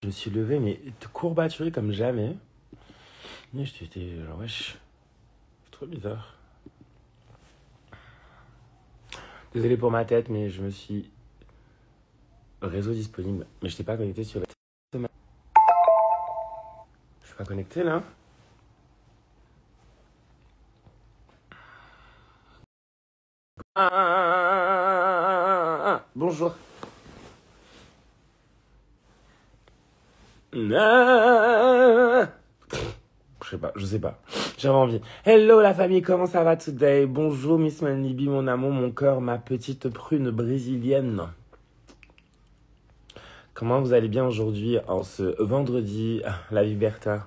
Je me suis levé, mais courbaturé comme jamais. Et j'étais genre, wesh, c'est trop bizarre. Désolé pour ma tête, mais je me suis... Réseau disponible. Mais je t'ai pas connecté sur la... Je suis pas connecté, là. Bonjour. Je sais pas. J'avais envie. Hello la famille, comment ça va today? Bonjour Miss Manlibi, mon amour, mon cœur, ma petite prune brésilienne. Comment vous allez bien aujourd'hui en ce vendredi, la Viberta?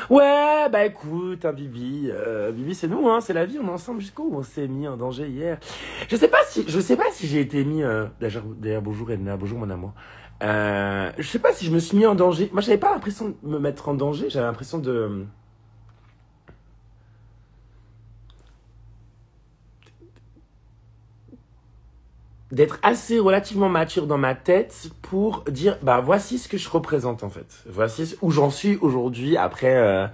Ouais, bah écoute, hein, Bibi, Bibi c'est nous, hein, c'est la vie, on est ensemble jusqu'où on s'est mis en danger hier. Je sais pas si j'ai été mis, d'ailleurs bonjour Edna, bonjour mon amour. Je sais pas si je me suis mis en danger. Moi j'avais pas l'impression de me mettre en danger, j'avais l'impression d'être assez relativement mature dans ma tête pour dire bah voici ce que je représente en fait. Voici où j'en suis aujourd'hui après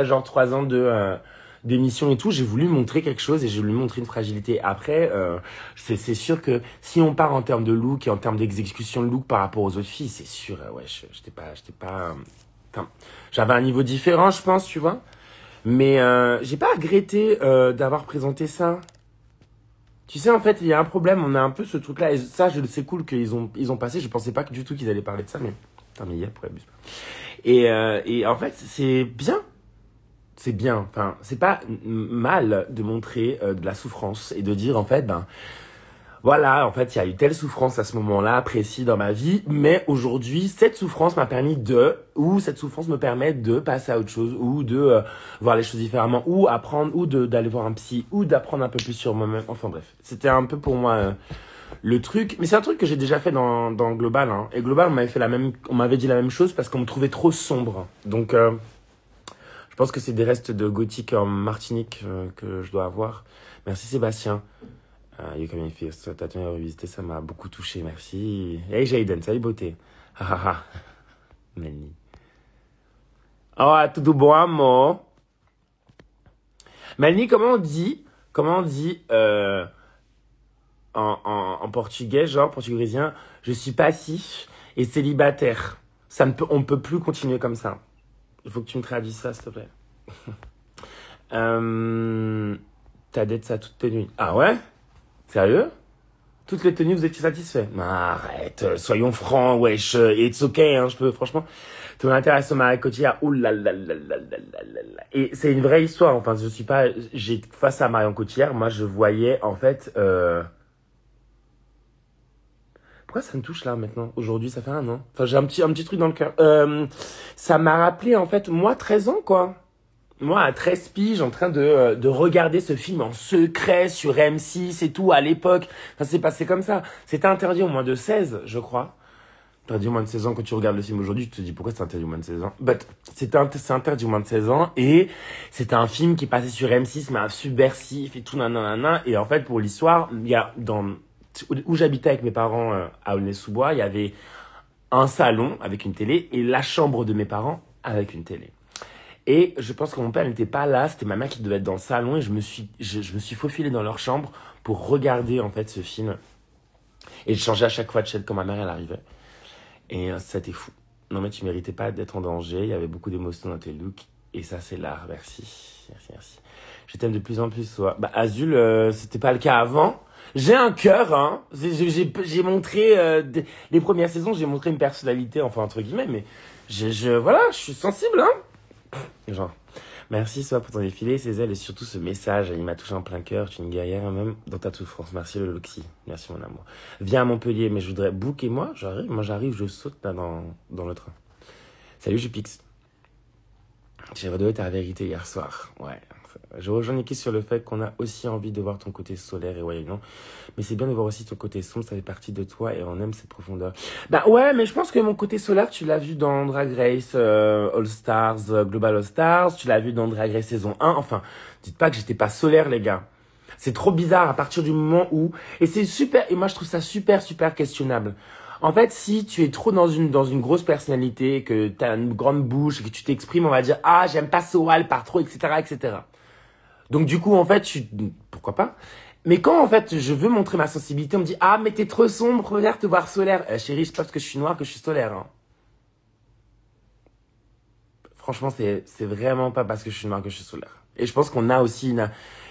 genre 3 ans d'émission et tout, j'ai voulu montrer quelque chose et j'ai voulu montrer une fragilité. Après, c'est sûr que si on part en termes de look et en termes d'exécution de look par rapport aux autres filles, c'est sûr, ouais, j'étais pas, enfin, j'avais un niveau différent, je pense, tu vois. Mais j'ai pas regretté d'avoir présenté ça. Tu sais, en fait, il y a un problème, on a un peu ce truc-là, et ça, c'est cool qu'ils ont passé, je pensais pas du tout qu'ils allaient parler de ça, mais... Putain, mais hier, pourquoi abuse pas. Et en fait, c'est bien, enfin, c'est pas mal de montrer de la souffrance, et de dire, en fait, ben, voilà, en fait, il y a eu telle souffrance à ce moment-là, précis dans ma vie, mais aujourd'hui, cette souffrance m'a permis ou cette souffrance me permet de passer à autre chose, ou de voir les choses différemment, ou apprendre, ou d'aller voir un psy, ou d'apprendre un peu plus sur moi-même. Enfin bref, c'était un peu pour moi le truc, mais c'est un truc que j'ai déjà fait dans Global, hein. Et Global, on m'avait dit la même chose parce qu'on me trouvait trop sombre. Donc, je pense que c'est des restes de gothique en Martinique que je dois avoir. Merci Sébastien. You Can Feel, t'as tenu à revisiter, ça m'a beaucoup touché, merci. Hey Jayden, salut beauté. Melanie. Oh, tudo bom, amor? Melanie, comment on dit en portugais, genre portugésien, je suis passif et célibataire. On peut plus continuer comme ça. Il faut que tu me traduises ça, s'il te plaît. T'as d'être ça toutes tes nuits. Ah ouais? Sérieux? Toutes les tenues, vous étiez satisfait? Arrête, soyons francs, wesh, it's okay, hein, je peux, franchement. Ton intérêt à Marie Cotillard, oulalalalalalala. Et c'est une vraie histoire, enfin, face à Marion Cotillard, moi, je voyais, en fait, pourquoi ça me touche là, maintenant? Aujourd'hui, ça fait 1 an. Enfin, j'ai un petit truc dans le cœur. Ça m'a rappelé, en fait, moi, 13 ans, quoi. Moi, à 13 piges, en train de regarder ce film en secret sur M6 et tout, à l'époque. Ça s'est passé comme ça. C'était interdit au moins de 16, je crois. Interdit au moins de 16 ans, quand tu regardes le film aujourd'hui, tu te dis pourquoi c'est interdit au moins de 16 ans. But, c'est interdit au moins de 16 ans, et c'était un film qui passait sur M6, mais un subversif et tout, nanana. Et en fait, pour l'histoire, il y a, où j'habitais avec mes parents, à Aulnay-sous-Bois, il y avait un salon avec une télé, et la chambre de mes parents avec une télé. Et je pense que mon père n'était pas là, c'était ma mère qui devait être dans le salon, et je me suis faufilé dans leur chambre pour regarder en fait ce film. Et je changeais à chaque fois de chaîne quand ma mère elle arrivait. Et c'était fou. Non mais tu méritais pas d'être en danger, il y avait beaucoup d'émotions dans tes looks, et ça c'est l'art, merci. Merci, merci. Je t'aime de plus en plus, toi. Bah Azul, c'était pas le cas avant. J'ai un cœur, hein. J'ai montré, les premières saisons, j'ai montré une personnalité, enfin entre guillemets, mais voilà, je suis sensible, hein. Genre, merci soit pour ton défilé, ces ailes et surtout ce message, il m'a touché en plein cœur, tu es une guerrière même dans ta souffrance. Merci le Loxy, merci mon amour. Viens à Montpellier, mais je voudrais booker moi j'arrive, je saute là dans le train. Salut Jupix. J'ai redoué ta vérité hier soir, ouais. Je rejoins Niki sur le fait qu'on a aussi envie de voir ton côté solaire et voyant, mais c'est bien de voir aussi ton côté sombre, ça fait partie de toi et on aime cette profondeur. Bah ouais, mais je pense que mon côté solaire, tu l'as vu dans Drag Race All Stars, Global All Stars, tu l'as vu dans Drag Race saison 1, enfin, dites pas que j'étais pas solaire les gars. C'est trop bizarre à partir du moment où... Et c'est super, et moi je trouve ça super, super questionnable. En fait, si tu es trop dans une grosse personnalité, que tu as une grande bouche, que tu t'exprimes, on va dire, ah, j'aime pas Soa, elle part trop, etc., etc. Donc, du coup, en fait, pourquoi pas? Mais quand, en fait, je veux montrer ma sensibilité, on me dit, ah, mais t'es trop sombre, regarde te voir solaire. Chérie, c'est pas parce que je suis noire que je suis solaire, hein. Franchement, c'est vraiment pas parce que je suis noire que je suis solaire. Et je pense qu'on a aussi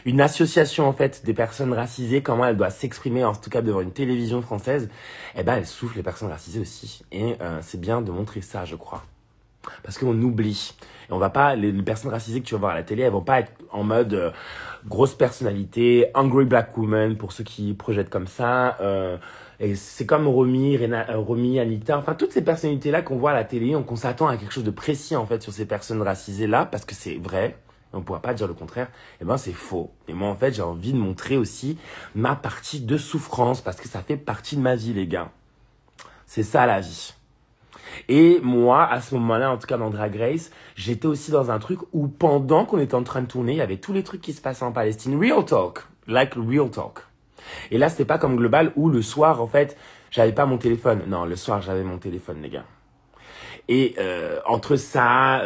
une association, en fait, des personnes racisées, comment elles doivent s'exprimer, en tout cas devant une télévision française. Eh ben, elles souffrent les personnes racisées aussi. Et c'est bien de montrer ça, je crois. Parce qu'on oublie. Et on va pas, les personnes racisées que tu vas voir à la télé, elles vont pas être en mode grosse personnalité, angry black woman, pour ceux qui projettent comme ça. Et c'est comme Romy, Romy, Anita, enfin toutes ces personnalités-là qu'on voit à la télé, qu'on s'attend à quelque chose de précis en fait sur ces personnes racisées-là, parce que c'est vrai, on ne pourra pas dire le contraire, et ben c'est faux. Et moi en fait j'ai envie de montrer aussi ma partie de souffrance, parce que ça fait partie de ma vie les gars. C'est ça la vie. Et moi, à ce moment-là, en tout cas dans Drag Race, j'étais aussi dans un truc où pendant qu'on était en train de tourner, il y avait tous les trucs qui se passaient en Palestine. Real talk. Like real talk. Et là, c'était pas comme Global où le soir, en fait, j'avais pas mon téléphone. Non, le soir, j'avais mon téléphone, les gars. Et entre ça,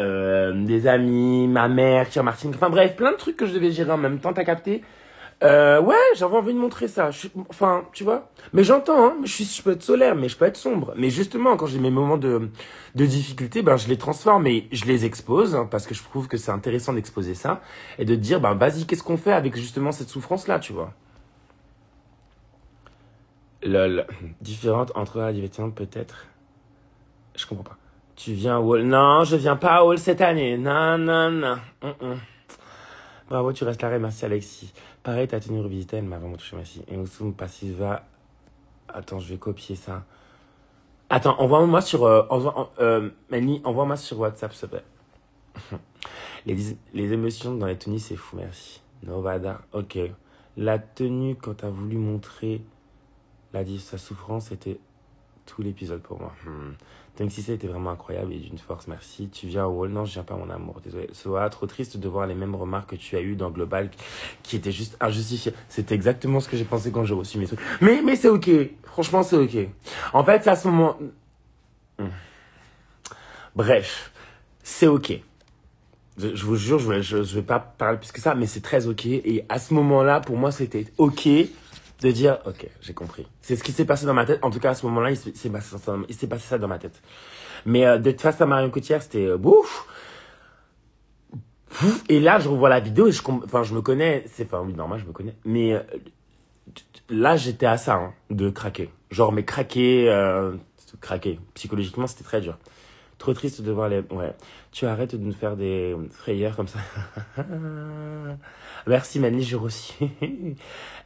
des amis, ma mère, Kier Martin, enfin bref, plein de trucs que je devais gérer en même temps, t'as capté? Ouais, j'avais envie de montrer ça. Enfin, tu vois. Mais j'entends, hein. Je peux être solaire, mais je peux être sombre. Mais justement, quand j'ai mes moments de difficulté, ben, je les transforme et je les expose, hein, parce que je trouve que c'est intéressant d'exposer ça. Et de dire, ben, vas-y, qu'est-ce qu'on fait avec justement cette souffrance-là, tu vois. Lol. Différente entre Adivetian, peut-être. Je comprends pas. Tu viens à Wall. Non, je viens pas à Wall cette année. Non, non, non. Bravo, tu restes là, merci Alexis. Pareil, ta tenue revisitée, elle m'a vraiment touché, merci. Et Oussoum Passiva. Attends, je vais copier ça. Attends, envoie-moi sur... Manny, envoie-moi sur WhatsApp, s'il te plaît. Les émotions dans les tenues, c'est fou, merci. Novada, ok. La tenue, quand t'as voulu montrer sa souffrance, c'était tout l'épisode pour moi. Donc si ça était vraiment incroyable et d'une force, merci. Tu viens au Wall? Non, je viens pas, mon amour, désolé. Soa, trop triste de voir les mêmes remarques que tu as eues dans Global, qui étaient juste injustifiées. C'était exactement ce que j'ai pensé quand j'ai reçu mes trucs. Mais c'est ok. Franchement, c'est ok. En fait, c'est à ce moment... Bref, c'est ok. Je vous jure, je vais pas parler plus que ça, mais c'est très ok. Et à ce moment-là, pour moi, c'était ok de dire, ok, j'ai compris. C'est ce qui s'est passé dans ma tête. En tout cas, à ce moment-là, il s'est passé ça dans ma tête. Mais d'être face à Marion Cotillard, c'était bouf. Et là, je revois la vidéo et je me connais. Oui, normal, je me connais. Mais là, j'étais à ça, hein, de craquer. Genre, mais craquer, psychologiquement, c'était très dur. Trop triste de voir les... Ouais. Tu arrêtes de nous faire des frayeurs comme ça. Merci, Mani, j'ai reçu.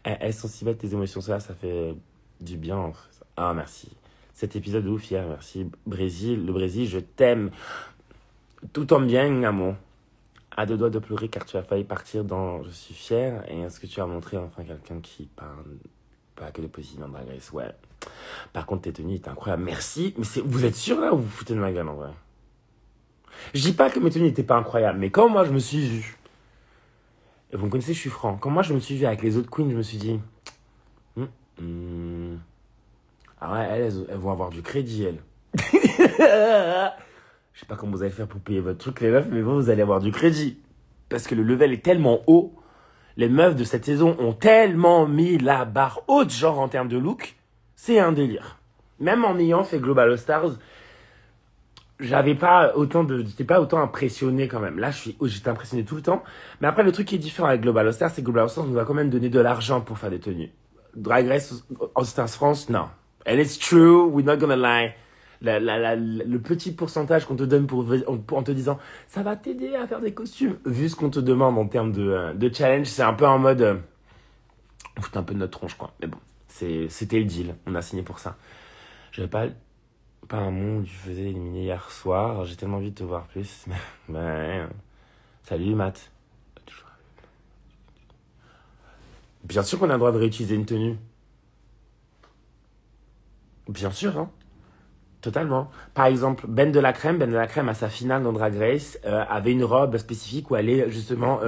Elles sont si bêtes, tes émotions. Ça fait du bien. Ah, merci. Cet épisode de ouf hier, merci. Le Brésil, je t'aime. Tout en bien, amour. À deux doigts de pleurer car tu as failli partir dans Je suis fier. Et est-ce que tu as montré enfin quelqu'un qui parle pas que de positif dans Drag Race? Ouais. Par contre, tes tenues étaient incroyables. Merci. Mais vous êtes sûr là ou vous vous foutez de ma gueule en vrai? Je dis pas que mes tenues n'étaient pas incroyables, mais quand moi je me suis vu, et vous me connaissez, je suis franc, quand moi je me suis vu avec les autres queens, je me suis dit, ah ouais, elles vont avoir du crédit, elles. Je sais pas comment vous allez faire pour payer votre truc, les meufs, mais vous allez avoir du crédit. Parce que le level est tellement haut, les meufs de cette saison ont tellement mis la barre haute, genre en termes de look, c'est un délire. Même en ayant fait Global All Stars, j'étais pas autant impressionné quand même. Là, j'étais impressionné tout le temps. Mais après, le truc qui est différent avec Global All Stars, c'est que Global All Stars nous a quand même donné de l'argent pour faire des tenues. Drag Race All Stars France, non. And it's true, we're not gonna lie. Le petit pourcentage qu'on te donne en te disant ça va t'aider à faire des costumes, vu ce qu'on te demande en termes de challenge, c'est un peu en mode on fout un peu de notre tronche, quoi. Mais bon, c'était le deal, on a signé pour ça. J'avais pas un mot où tu faisais éliminer hier soir, j'ai tellement envie de te voir plus. Ben, salut Matt. Bien sûr qu'on a le droit de réutiliser une tenue. Bien sûr, hein. Totalement. Par exemple, Ben de la Crème à sa finale dans Drag Race avait une robe spécifique où elle est justement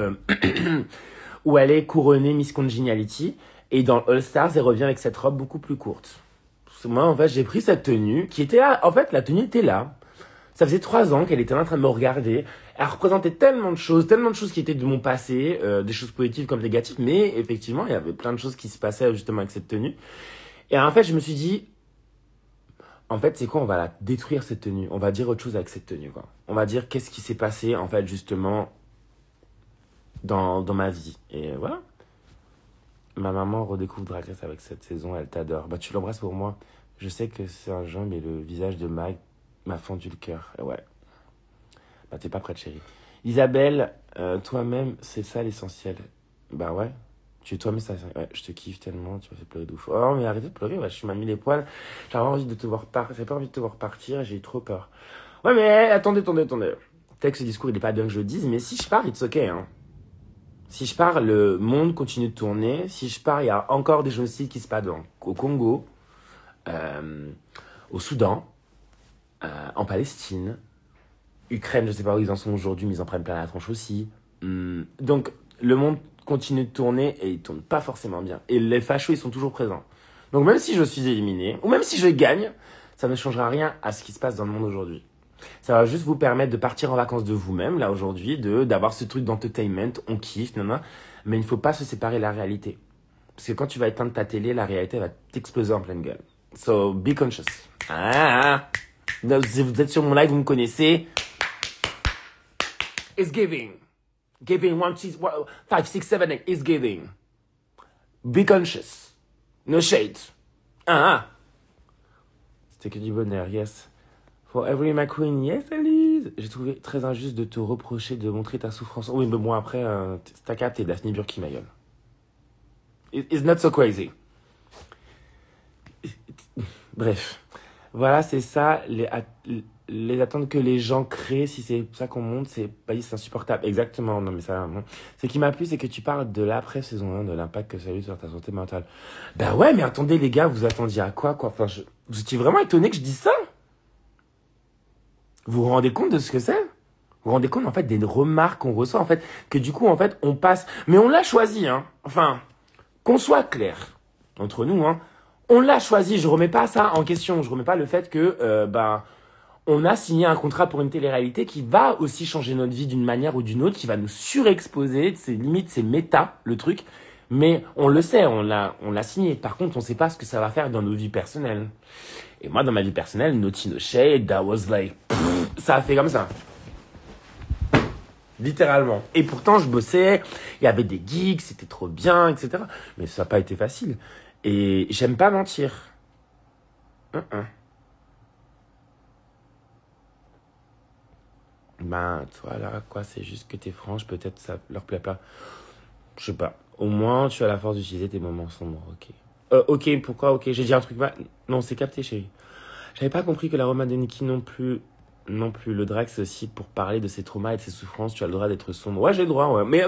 où elle est couronnée Miss Congeniality, et dans All Stars elle revient avec cette robe beaucoup plus courte. moi, en fait, j'ai pris cette tenue qui était là. En fait, la tenue était là. Ça faisait 3 ans qu'elle était là en train de me regarder. Elle représentait tellement de choses qui étaient de mon passé, des choses positives comme négatives, mais effectivement, il y avait plein de choses qui se passaient justement avec cette tenue. Et en fait, je me suis dit, en fait, c'est quoi? On va la détruire, cette tenue. On va dire autre chose avec cette tenue, quoi. On va dire qu'est-ce qui s'est passé, en fait, justement, dans ma vie. Et voilà. Ma maman redécouvre Drag Race avec cette saison, elle t'adore. Bah, tu l'embrasses pour moi. Je sais que c'est un jeu, mais le visage de Mike m'a fendu le cœur. Et ouais. Bah, t'es pas prête, chérie. Isabelle, toi-même, c'est ça l'essentiel. Bah ouais. Tu es toi-même, ça. Ouais, je te kiffe tellement, tu m'as fait pleurer de ouf. Oh, mais arrêtez de pleurer, ouais, je m'as mis les poils. J'avais envie de te voir j'avais pas envie de te voir partir, j'ai eu trop peur. Ouais, mais attendez. Peut-être que ce discours, il est pas bien que je le dise, mais si je pars, it's ok, hein. Si je pars, le monde continue de tourner. Si je pars, il y a encore des génocides qui se passent au Congo, au Soudan, en Palestine, Ukraine, je sais pas où ils en sont aujourd'hui, mais ils en prennent plein la tronche aussi. Donc, le monde continue de tourner et il tourne pas forcément bien. Et les fachos, ils sont toujours présents. Donc, même si je suis éliminé, ou même si je gagne, ça ne changera rien à ce qui se passe dans le monde aujourd'hui. Ça va juste vous permettre de partir en vacances de vous-même, là, aujourd'hui, d'avoir ce truc d'entertainment, on kiffe, non. Mais il ne faut pas se séparer de la réalité. Parce que quand tu vas éteindre ta télé, la réalité va t'exploser en pleine gueule. So, be conscious. Si vous êtes sur mon live, vous me connaissez. It's giving. Giving 1, 2, 5, 6, 7, 8. It's giving. Be conscious. No shade. C'était que du bonheur, yes. For every McQueen, yes, Elise. J'ai trouvé très injuste de te reprocher de montrer ta souffrance. Oui, mais bon, après, t'as capté Daphne Burki, ma gueule. It's not so crazy. Bref. Voilà, c'est ça, les attentes que les gens créent, si c'est ça qu'on monte, c'est insupportable. Exactement, non mais ça, bon. Ce qui m'a plu, c'est que tu parles de l'après-saison 1, de l'impact que ça a eu sur ta santé mentale. Ben ouais, mais attendez les gars, vous attendiez à quoi? Enfin, vous étiez vraiment étonné que je dise ça? Vous vous rendez compte de ce que c'est? Vous vous rendez compte, en fait, des remarques qu'on reçoit, en fait, que du coup, en fait, on passe... Mais on l'a choisi, hein. Enfin, qu'on soit clair, entre nous, hein. On l'a choisi, je remets pas ça en question. Je remets pas le fait que, on a signé un contrat pour une télé-réalité qui va aussi changer notre vie d'une manière ou d'une autre, qui va nous surexposer, c'est limite, c'est méta, le truc. Mais on le sait, on l'a signé. Par contre, on sait pas ce que ça va faire dans nos vies personnelles. Et moi, dans ma vie personnelle, Naughty No Shade, that was like, ça a fait comme ça. Littéralement. Et pourtant, je bossais, il y avait des gigs, c'était trop bien, etc. Mais ça n'a pas été facile. Et j'aime pas mentir. Ben, toi, là, quoi, c'est juste que t'es franche, peut-être ça leur plaît pas. Je sais pas. Au moins, tu as la force d'utiliser tes moments sombres, ok. Ok, pourquoi, ok, j'ai dit un truc, non, c'est capté, chérie. J'avais pas compris que la romance de Nikki non plus. Non plus, le drag, c'est aussi pour parler de ses traumas et de ses souffrances. Tu as le droit d'être sombre. Ouais, j'ai le droit, ouais. Mais,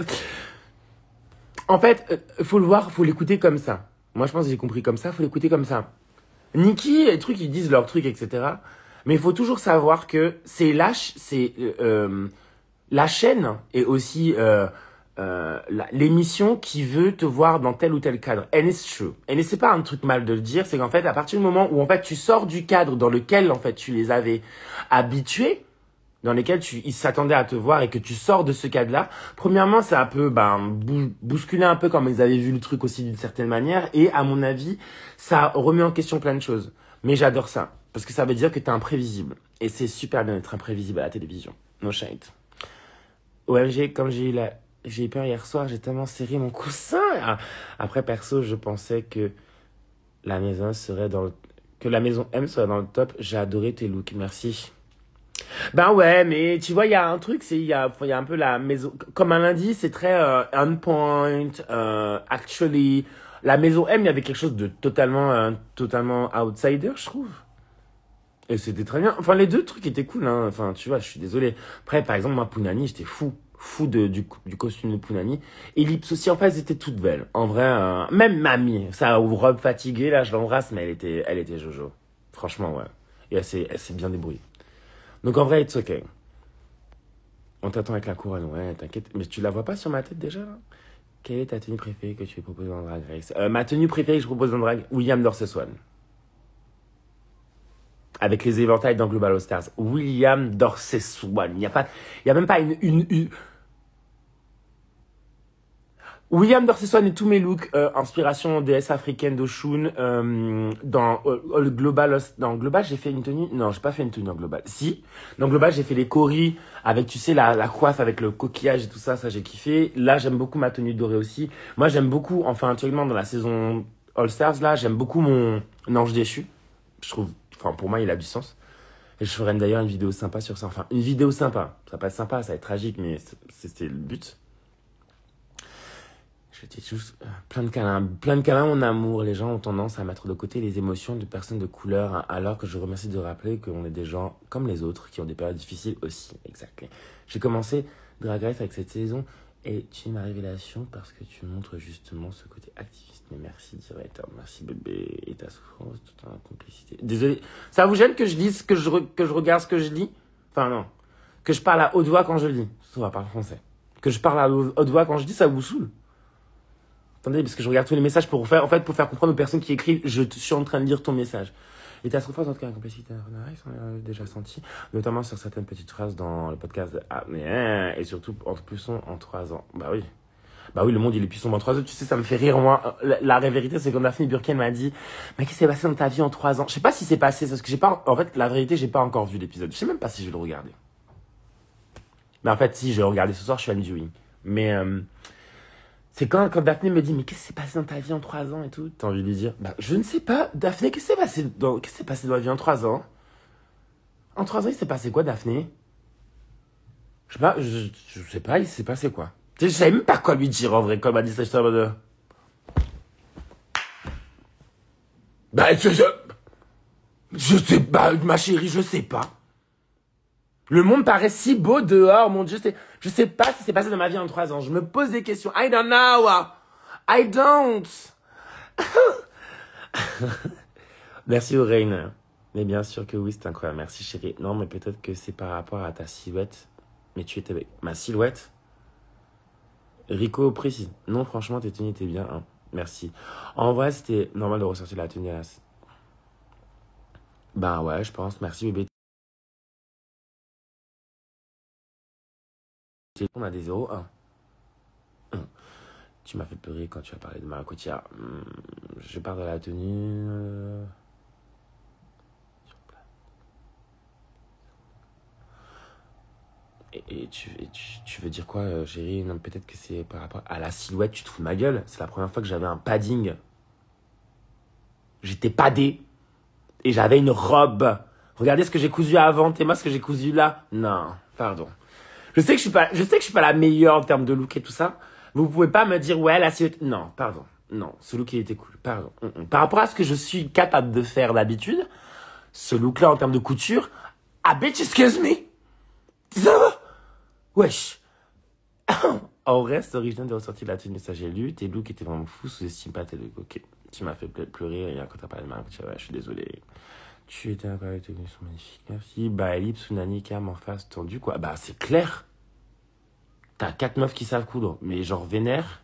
en fait, faut le voir, faut l'écouter comme ça. Moi, je pense que j'ai compris comme ça, faut l'écouter comme ça. Nikki, les trucs, ils disent leurs trucs, etc. Mais il faut toujours savoir que c'est la chaîne et aussi l'émission qui veut te voir dans tel ou tel cadre. And it's true. Et c'est pas un truc mal de le dire, c'est qu'en fait, à partir du moment où en fait tu sors du cadre dans lequel en fait tu les avais habitués, dans lesquels ils s'attendaient à te voir et que tu sors de ce cadre-là, premièrement, ça a un peu bousculé un peu comme ils avaient vu le truc aussi d'une certaine manière, et à mon avis, ça remet en question plein de choses. Mais j'adore ça, parce que ça veut dire que t'es imprévisible. Et c'est super bien d'être imprévisible à la télévision. No shade. OMG, comme j'ai eu peur hier soir, j'ai tellement serré mon coussin. Après, perso, je pensais que la maison que la maison M serait dans le top. J'ai adoré tes looks, merci. Ben ouais, mais tu vois, il y a un truc, il y a un peu la maison, comme un lundi, c'est très on point, actually. La maison M, il y avait quelque chose de totalement outsider, je trouve. Et c'était très bien. Enfin, les deux trucs étaient cool, hein. Enfin, tu vois, je suis désolé. Après, par exemple, moi, Punani, j'étais fou du costume de Punani. Et Lips aussi, en fait, elles étaient toutes belles. En vrai, même Mamie, sa robe fatiguée, là, je l'embrasse, mais elle était Jojo. Franchement, ouais. Et elle s'est bien débrouillée. Donc, en vrai, it's okay. On t'attend avec la couronne, ouais, t'inquiète. Mais tu la vois pas sur ma tête, déjà, là? Quelle est ta tenue préférée que tu veux proposer dans Drag Race? Ma tenue préférée que je propose dans Drag, William Dorset Swan. avec les éventails dans Global All Stars. William Dorsey Swan. Il y a même pas une... William Dorsey Swan et tous mes looks, inspiration déesse africaine d'Oshun, dans le Global, dans Global, j'ai fait une tenue, non, j'ai pas fait une tenue dans Global. Si, dans Global, j'ai fait les coris avec, tu sais, la coiffe avec le coquillage et tout ça, ça j'ai kiffé. Là, j'aime beaucoup ma tenue dorée aussi. Moi, j'aime beaucoup, enfin, actuellement, dans la saison All Stars, là, j'aime beaucoup mon ange déchu. Je trouve, enfin, pour moi, il a du sens. Et je ferai d'ailleurs une vidéo sympa sur ça. Enfin, une vidéo sympa. Ça va pas être sympa, ça va être tragique, mais c'était le but. Je dis juste plein de câlins, mon amour. Les gens ont tendance à mettre de côté les émotions de personnes de couleur, hein, alors que je remercie de rappeler qu'on est des gens comme les autres qui ont des périodes difficiles aussi. Exactement. J'ai commencé Drag Race avec cette saison et tu es ma révélation parce que tu montres justement ce côté activiste. Mais merci, directeur. Merci, bébé. Et ta souffrance, toute ta complicité. Désolé. Ça vous gêne que je lise, que je regarde ce que je lis? Enfin, non. Que je parle à haute voix quand je lis. Ça va parler français. Que je parle à haute voix quand je dis, ça vous saoule? Attendez, parce que je regarde tous les messages pour faire comprendre aux personnes qui écrivent, je suis en train de lire ton message. Et ta souffrance, en tout cas, la complicité, on a déjà senti, notamment sur certaines petites phrases dans le podcast de Ah, mais, et surtout, en plus, en 3 ans. Bah oui, le monde, il est plus sombre en 3 ans. Tu sais, ça me fait rire, moi. La vérité, c'est quand Daphné Burken m'a dit, mais qu'est-ce qui s'est passé dans ta vie en 3 ans? Je sais pas si c'est passé, parce que en fait, la vérité, j'ai pas encore vu l'épisode. Je sais même pas si je vais le regarder. Mais en fait, si, je vais le regarder ce soir, je suis à viewing. Mais, c'est quand Daphné me dit, mais qu'est-ce qui s'est passé dans ta vie en 3 ans et tout? T'as envie de lui dire, bah, je ne sais pas, Daphné, qu'est-ce qui s'est passé dans ma vie en 3 ans? En 3 ans, il s'est passé quoi, Daphné? Je sais pas, je sais pas, il s'est passé quoi? Tu sais, je savais même pas quoi lui dire, en vrai, quand elle m'a dit ça, j'étais en mode, bah, je sais pas, ma chérie, je sais pas. Le monde paraît si beau dehors, mon Dieu, je sais pas ce qui s'est passé dans ma vie en 3 ans. Je me pose des questions. I don't know. I don't. Merci Aurène. Mais bien sûr que oui, c'est incroyable. Merci chérie. Non, mais peut-être que c'est par rapport à ta silhouette. Mais tu étais avec ma silhouette. Rico précise. Non, franchement, tes tenues étaient bien. Hein. Merci. En vrai, c'était normal de ressortir la tenue là. Ben ouais, je pense. Merci bébé. On a des 0-1. Tu m'as fait pleurer quand tu as parlé de Maracutia. Je pars de la tenue. Et tu veux dire quoi, chérie? Non, peut-être que c'est par rapport à la silhouette. Tu te fous de ma gueule? C'est la première fois que j'avais un padding. J'étais padé. Et j'avais une robe. Regardez ce que j'ai cousu avant. T'es moi ce que j'ai cousu là? Non, pardon. Je sais que je suis pas la meilleure en termes de look et tout ça. Vous pouvez pas me dire, ouais, la silhouette. Non, pardon. Non, ce look, il était cool. Pardon. Par rapport à ce que je suis capable de faire d'habitude, ce look-là, en termes de couture, ah, bitch, excuse me. Ça va? Wesh. En reste, original de ressortir de la tenue, ça j'ai lu. Tes looks étaient vraiment fous, sous-estime pas tes looks. Ok. Tu m'as fait pleurer et quand t'as parlé de ma ouais, je suis désolé. Tu étais incroyable, tes tenues sont magnifiques. Merci. Bah, Ellipse, Tsunami, Cam en face, tendu, quoi. Bah, c'est clair. T'as 4 meufs qui savent coudre, mais genre vénère.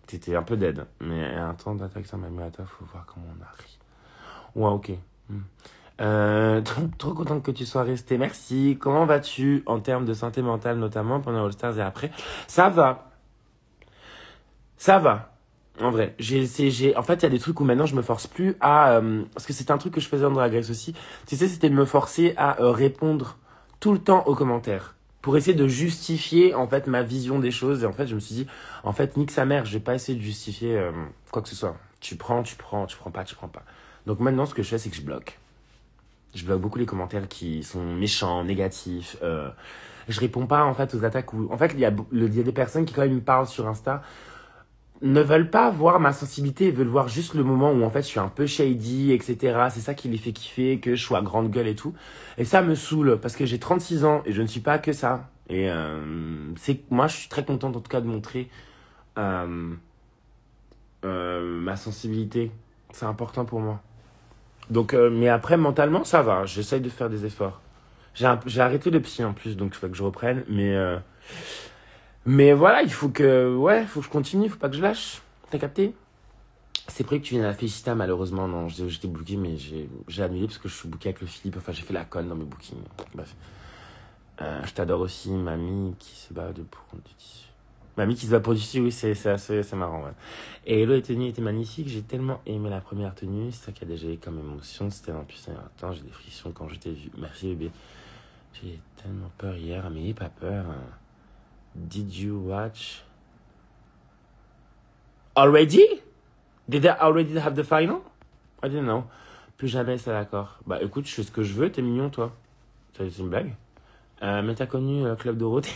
T'étais un peu dead. Mais un temps d'attaque, ça m'a mis à toi, faut voir comment on a ri. Ouais, ok. Trop contente que tu sois resté. Merci. Comment vas-tu en termes de santé mentale, notamment pendant All Stars et après? Ça va. Ça va. En vrai, en fait, il y a des trucs où maintenant je me force plus à, parce que c'est un truc que je faisais en Drag Race aussi. Tu sais, c'était de me forcer à répondre tout le temps aux commentaires pour essayer de justifier en fait ma vision des choses. Et en fait, je me suis dit, en fait, nique sa mère, je vais pas essayer de justifier quoi que ce soit. Tu prends pas. Donc maintenant, ce que je fais, c'est que je bloque. Je bloque beaucoup les commentaires qui sont méchants, négatifs. Je réponds pas en fait aux attaques où, en fait, il y a des personnes qui quand même me parlent sur Insta. Ne veulent pas voir ma sensibilité, ils veulent voir juste le moment où en fait je suis un peu shady, etc. C'est ça qui les fait kiffer, que je sois grande gueule et tout. Et ça me saoule parce que j'ai 36 ans et je ne suis pas que ça. Et moi je suis très contente en tout cas de montrer ma sensibilité. C'est important pour moi. Donc, mais après mentalement ça va, j'essaye de faire des efforts. J'ai arrêté le psy en plus, donc il faut que je reprenne. Mais voilà, il faut que je continue, il faut pas que je lâche. T'as capté? C'est prévu que tu viennes à la Félicita, malheureusement. Non, j'étais booké, mais j'ai annulé parce que je suis booké avec le Philippe. Enfin, j'ai fait la conne dans mes bookings. Bref. Je t'adore aussi, mamie qui se bat pour du tissu. Mamie qui se bat pour du tissu, oui, c'est marrant, ouais. Et Hello, les tenues étaient magnifiques. J'ai tellement aimé la première tenue. C'est ça qui a déjà eu comme émotion. C'était en plus, attends, j'ai des frissons quand je t'ai vu. Merci, bébé. J'ai tellement peur hier, mais n'ayez pas peur. Did you watch already? Did I already have the final? I didn't know. Plus jamais, ça d'accord. Bah écoute, je fais ce que je veux, t'es mignon, toi. C'est une blague? Mais t'as connu Club Dorothée?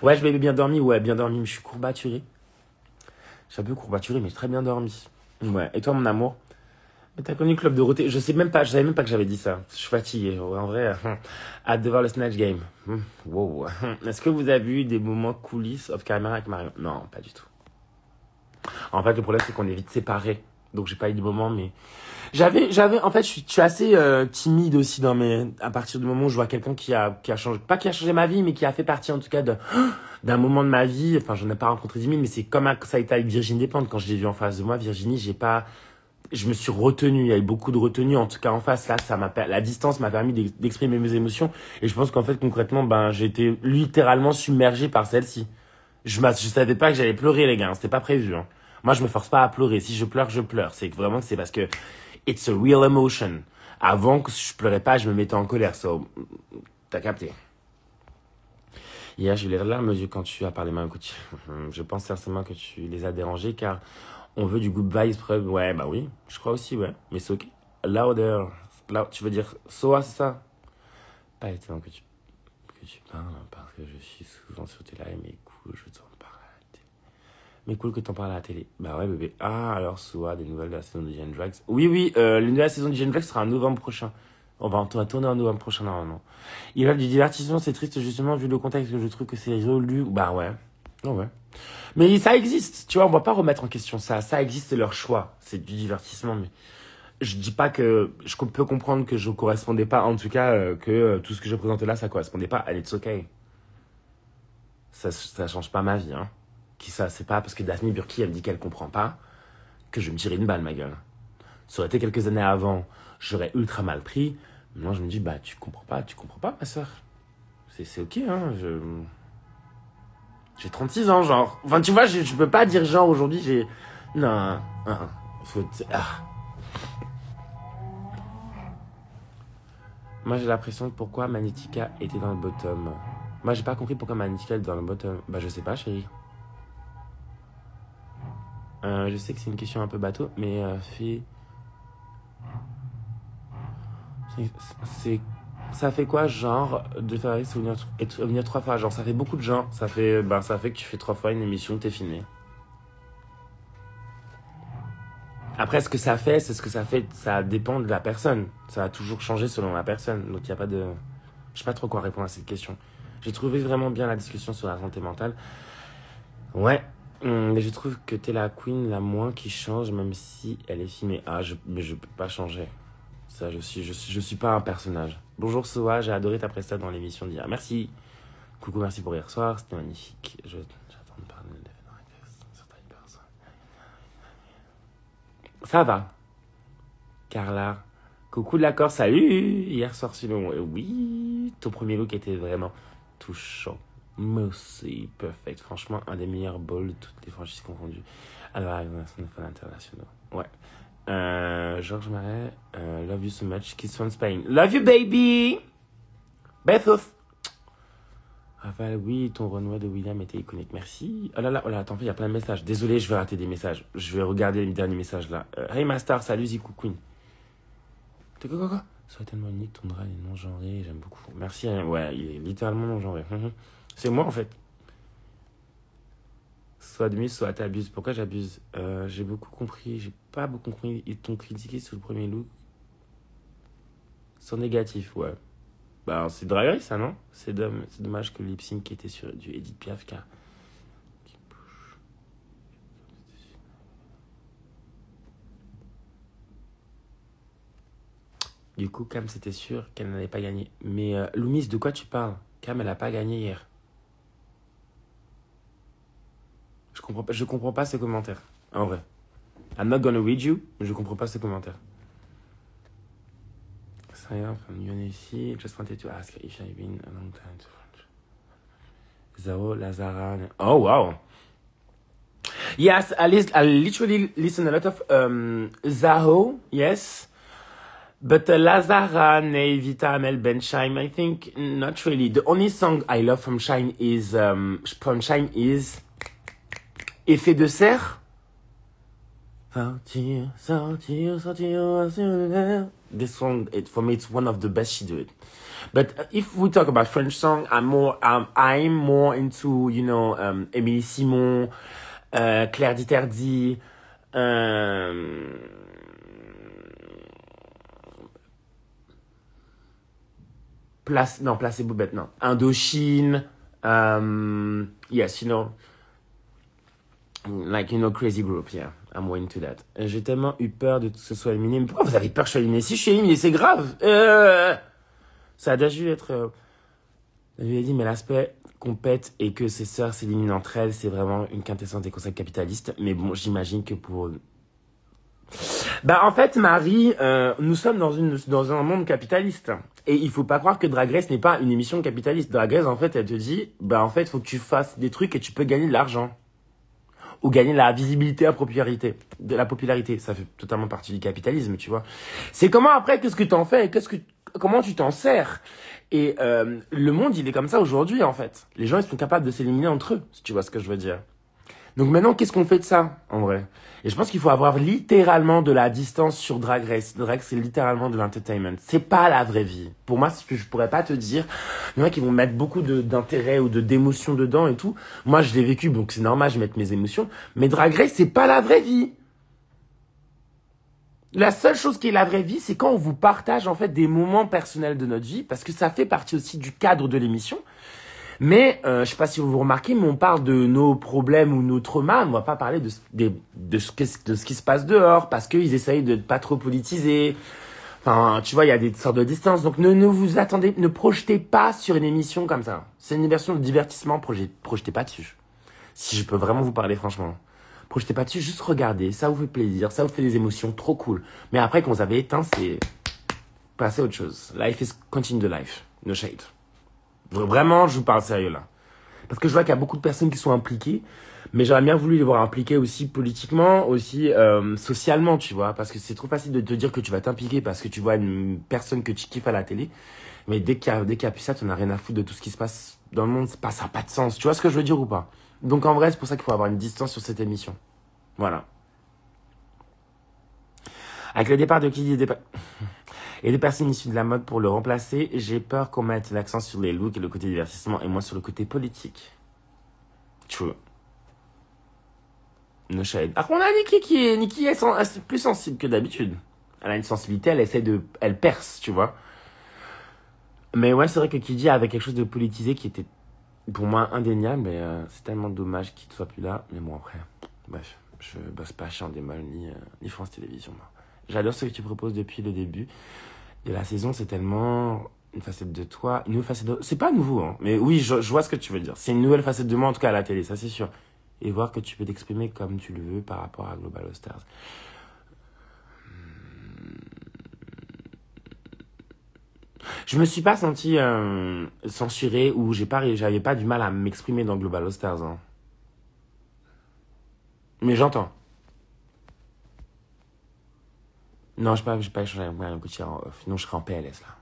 Ouais, je m'avais bien dormi, ouais, bien dormi, mais je suis courbaturé. Je suis un peu courbaturé, mais j'ai très bien dormi. Ouais, et toi, mon amour? Mais t'as connu Club Dorothée? Je savais même pas que j'avais dit ça. Je suis fatigué, en vrai. Hâte de voir le Snatch Game. Wow. Est-ce que vous avez eu des moments coulisses off camera avec Marion? Non, pas du tout. En fait, le problème, c'est qu'on est vite séparés. Donc, j'ai pas eu de moment, mais en fait, je suis assez timide aussi à partir du moment où je vois quelqu'un qui a changé, pas qui a changé ma vie, mais qui a fait partie, en tout cas, d'un moment de ma vie. Enfin, j'en ai pas rencontré 10 000, mais c'est comme ça a été avec Virginie Despentes. Quand je l'ai vu en face de moi, Virginie, je me suis retenu. Il y a eu beaucoup de retenue, en tout cas en face. Là, la distance m'a permis d'exprimer mes émotions. Et je pense qu'en fait, concrètement, j'ai été littéralement submergé par celle-ci. Je savais pas que j'allais pleurer, les gars. C'était pas prévu, hein. Moi, je me force pas à pleurer. Si je pleure, je pleure. C'est vraiment que c'est parce que it's a real emotion. Avant que je pleurais pas, je me mettais en colère. So, t'as capté. Hier, j'ai eu les larmes aux yeux quand tu as parlé, ma écoute. Je pense sincèrement que tu les as dérangés car on veut du good vibes. Ouais, bah oui. Je crois aussi, ouais. Mais c'est ok. Louder. Tu veux dire Soa, c'est ça? Pas étonnant que tu parles parce que je suis souvent sur tes lives, mais cool, je t'en parle à la télé. Mais cool que t'en parles à la télé. Bah ouais, bébé. Ah, alors Soa, des nouvelles de la saison de Gen Drags. Oui, l'une de la saison de Gen Drags sera en novembre prochain. On va tourner en novembre prochain, normalement. Il va du divertissement, c'est triste, justement, vu le contexte que je trouve que c'est résolu. Bah ouais. Oh ouais. Mais ça existe, tu vois, on va pas remettre en question ça. Ça existe, c'est leur choix. C'est du divertissement, mais je dis pas que je peux comprendre que je correspondais pas, en tout cas, que tout ce que je présentais là, ça correspondait pas. Elle est okay. Ça change pas ma vie, hein. C'est pas parce que Daphne Burki, elle me dit qu'elle comprend pas que je me tirer une balle, ma gueule. Ça aurait été quelques années avant, j'aurais ultra mal pris. Maintenant, je me dis, bah, tu comprends pas, ma soeur. C'est ok, hein. J'ai 36 ans, genre. Enfin, tu vois, je peux pas dire genre aujourd'hui, Non. Moi, j'ai l'impression de pourquoi Magnetica était dans le bottom. Moi, j'ai pas compris pourquoi Magnetica était dans le bottom. Bah, je sais pas, chérie. Je sais que c'est une question un peu bateau, mais ça fait quoi, genre, de faire venir 3 fois? Genre, ça fait beaucoup de gens. Ça fait que tu fais 3 fois une émission, t'es filmé. Après, ce que ça fait, c'est ce que ça fait. Ça dépend de la personne. Ça va toujours changer selon la personne. Donc, il n'y a pas de... Je sais pas trop quoi répondre à cette question. J'ai trouvé vraiment bien la discussion sur la santé mentale. Ouais. Mais je trouve que t'es la queen la moins qui change, même si elle est filmée. Mais je peux pas changer. Ça, je suis pas un personnage. Bonjour Soa, j'ai adoré ta prestation dans l'émission d'hier. Merci. Coucou, merci pour hier soir, c'était magnifique. J'attends de parler de certaines personnes. Ça va. Carla. Coucou de la Corse, salut. Hier soir, sinon, oui, ton premier look était vraiment touchant. Merci, perfect. Franchement, un des meilleurs balls de toutes les franchises confondues. Alors, internationaux. Ouais. Georges Marais, love you so much. Kiss from Spain. Love you, baby! Bethos. Raphaël, oui, ton renouveau de William était iconique. Merci. Oh là, attends, il y a plein de messages. Désolé, je vais rater des messages. Je vais regarder les derniers messages là. Hey, Master, salut, Zico Queen. Quoi? Ça serait tellement unique, ton drap est non-genré, j'aime beaucoup. Merci, ouais, il est littéralement non-genré. C'est moi en fait. Soit admise, soit t'abuses. Pourquoi j'abuse? J'ai beaucoup compris, j'ai pas beaucoup compris. Ils t'ont critiqué sur le premier look. Sans négatif, ouais. Bah, c'est Drag Race, ça, non? C'est dommage que le lip sync qui était sur du Edith Piaf, car. Du coup, Cam, c'était sûr qu'elle n'allait pas gagner. Mais Loumise, de quoi tu parles? Cam, elle a pas gagné hier. Je comprends pas ce commentaire. En vrai. I'm not gonna read you, mais je comprends pas ces commentaires. Saya from UNC, just wanted to ask if I've been a long time to French. Zao Lazara. Oh, wow. Yes, I literally listen a lot of Zaho, yes. But Lazara, Nevita, Amel, Ben Shine, I think not really. The only song I love from Shine is Effet de serre. Sortir, sortir, sortir sur l'air. This song, for me, it's one of the best she did. But if we talk about French song, I'm more into, you know, Émilie Simon, Claire Diterdi, Placebo bête, non. Indochine, yes, you know, like, you know, Crazy Group, yeah. I'm more into that. J'ai tellement eu peur de que ce soit éliminé. Mais pourquoi vous avez peur que je sois éliminé? Si je suis éliminé, c'est grave. Ça a déjà dû être... Je lui ai dit, mais l'aspect qu'on pète et que ses sœurs s'éliminent entre elles, c'est vraiment une quintessence des concepts capitalistes. Mais bon, j'imagine que pour... Bah, en fait, Marie, nous sommes dans un monde capitaliste. Et il faut pas croire que Drag Race n'est pas une émission capitaliste. Drag Race, en fait, elle te dit, bah, en fait, faut que tu fasses des trucs et tu peux gagner de l'argent. Ou gagner la visibilité, la popularité. Ça fait totalement partie du capitalisme, tu vois. C'est comment après, qu'est-ce que t'en fais, comment tu t'en sers. Et le monde, il est comme ça aujourd'hui, en fait. Les gens, ils sont capables de s'éliminer entre eux, si tu vois ce que je veux dire. Donc maintenant, qu'est-ce qu'on fait de ça, en vrai? Et je pense qu'il faut avoir littéralement de la distance sur Drag Race. Drag, c'est littéralement de l'entertainment. C'est pas la vraie vie. Pour moi, je pourrais pas te dire. Il y en a qui vont mettre beaucoup d'intérêt ou d'émotions dedans et tout. Moi, je l'ai vécu, donc c'est normal, je vais mettre mes émotions. Mais Drag Race, c'est pas la vraie vie. La seule chose qui est la vraie vie, c'est quand on vous partage, en fait, des moments personnels de notre vie, parce que ça fait partie aussi du cadre de l'émission. Mais, je sais pas si vous remarquez, mais on parle de nos problèmes ou nos traumas. On va pas parler de ce qui se passe dehors, parce qu'ils essayent de pas trop politiser. Enfin, tu vois, il y a des sortes de distances. Donc, ne projetez pas sur une émission comme ça. C'est une version de divertissement, projetez pas dessus. Si je peux vraiment vous parler franchement. Projetez pas dessus, juste regardez. Ça vous fait plaisir, ça vous fait des émotions, trop cool. Mais après, quand vous avez éteint, c'est passer à autre chose. Life is continue the life. No shade. Vraiment, je vous parle sérieux là. Parce que je vois qu'il y a beaucoup de personnes qui sont impliquées, mais j'aurais bien voulu les voir impliquées aussi politiquement, aussi socialement, tu vois. Parce que c'est trop facile de te dire que tu vas t'impliquer parce que tu vois une personne que tu kiffes à la télé. Mais dès qu'il y a plus ça, tu n'as rien à foutre de tout ce qui se passe dans le monde. Ça n'a pas de sens. Tu vois ce que je veux dire ou pas? Donc en vrai, c'est pour ça qu'il faut avoir une distance sur cette émission. Voilà. Avec le départ de Kid et des personnes issues de la mode pour le remplacer, j'ai peur qu'on mette l'accent sur les looks et le côté divertissement et moins sur le côté politique. True. No shade. Par contre, on a Nikki est plus sensible que d'habitude. Elle a une sensibilité, elle perce, tu vois. Mais ouais, c'est vrai que Kiddy avait quelque chose de politisé qui était pour moi indéniable, mais c'est tellement dommage qu'il ne soit plus là. Mais bon, après, bref, je bosse pas chez Endemol ni France Télévisions. J'adore ce que tu proposes depuis le début de la saison. C'est tellement une facette de toi, une nouvelle facette de... C'est pas nouveau, hein, mais oui, je vois ce que tu veux dire. C'est une nouvelle facette de moi, en tout cas à la télé, ça c'est sûr. Et voir que tu peux t'exprimer comme tu le veux par rapport à Global All Stars. Je me suis pas senti censuré ou j'avais pas du mal à m'exprimer dans Global All Stars. Hein. Mais j'entends. Non, j'ai pas échangé avec Marion Cotillard en off. Non, je serais en PLS là.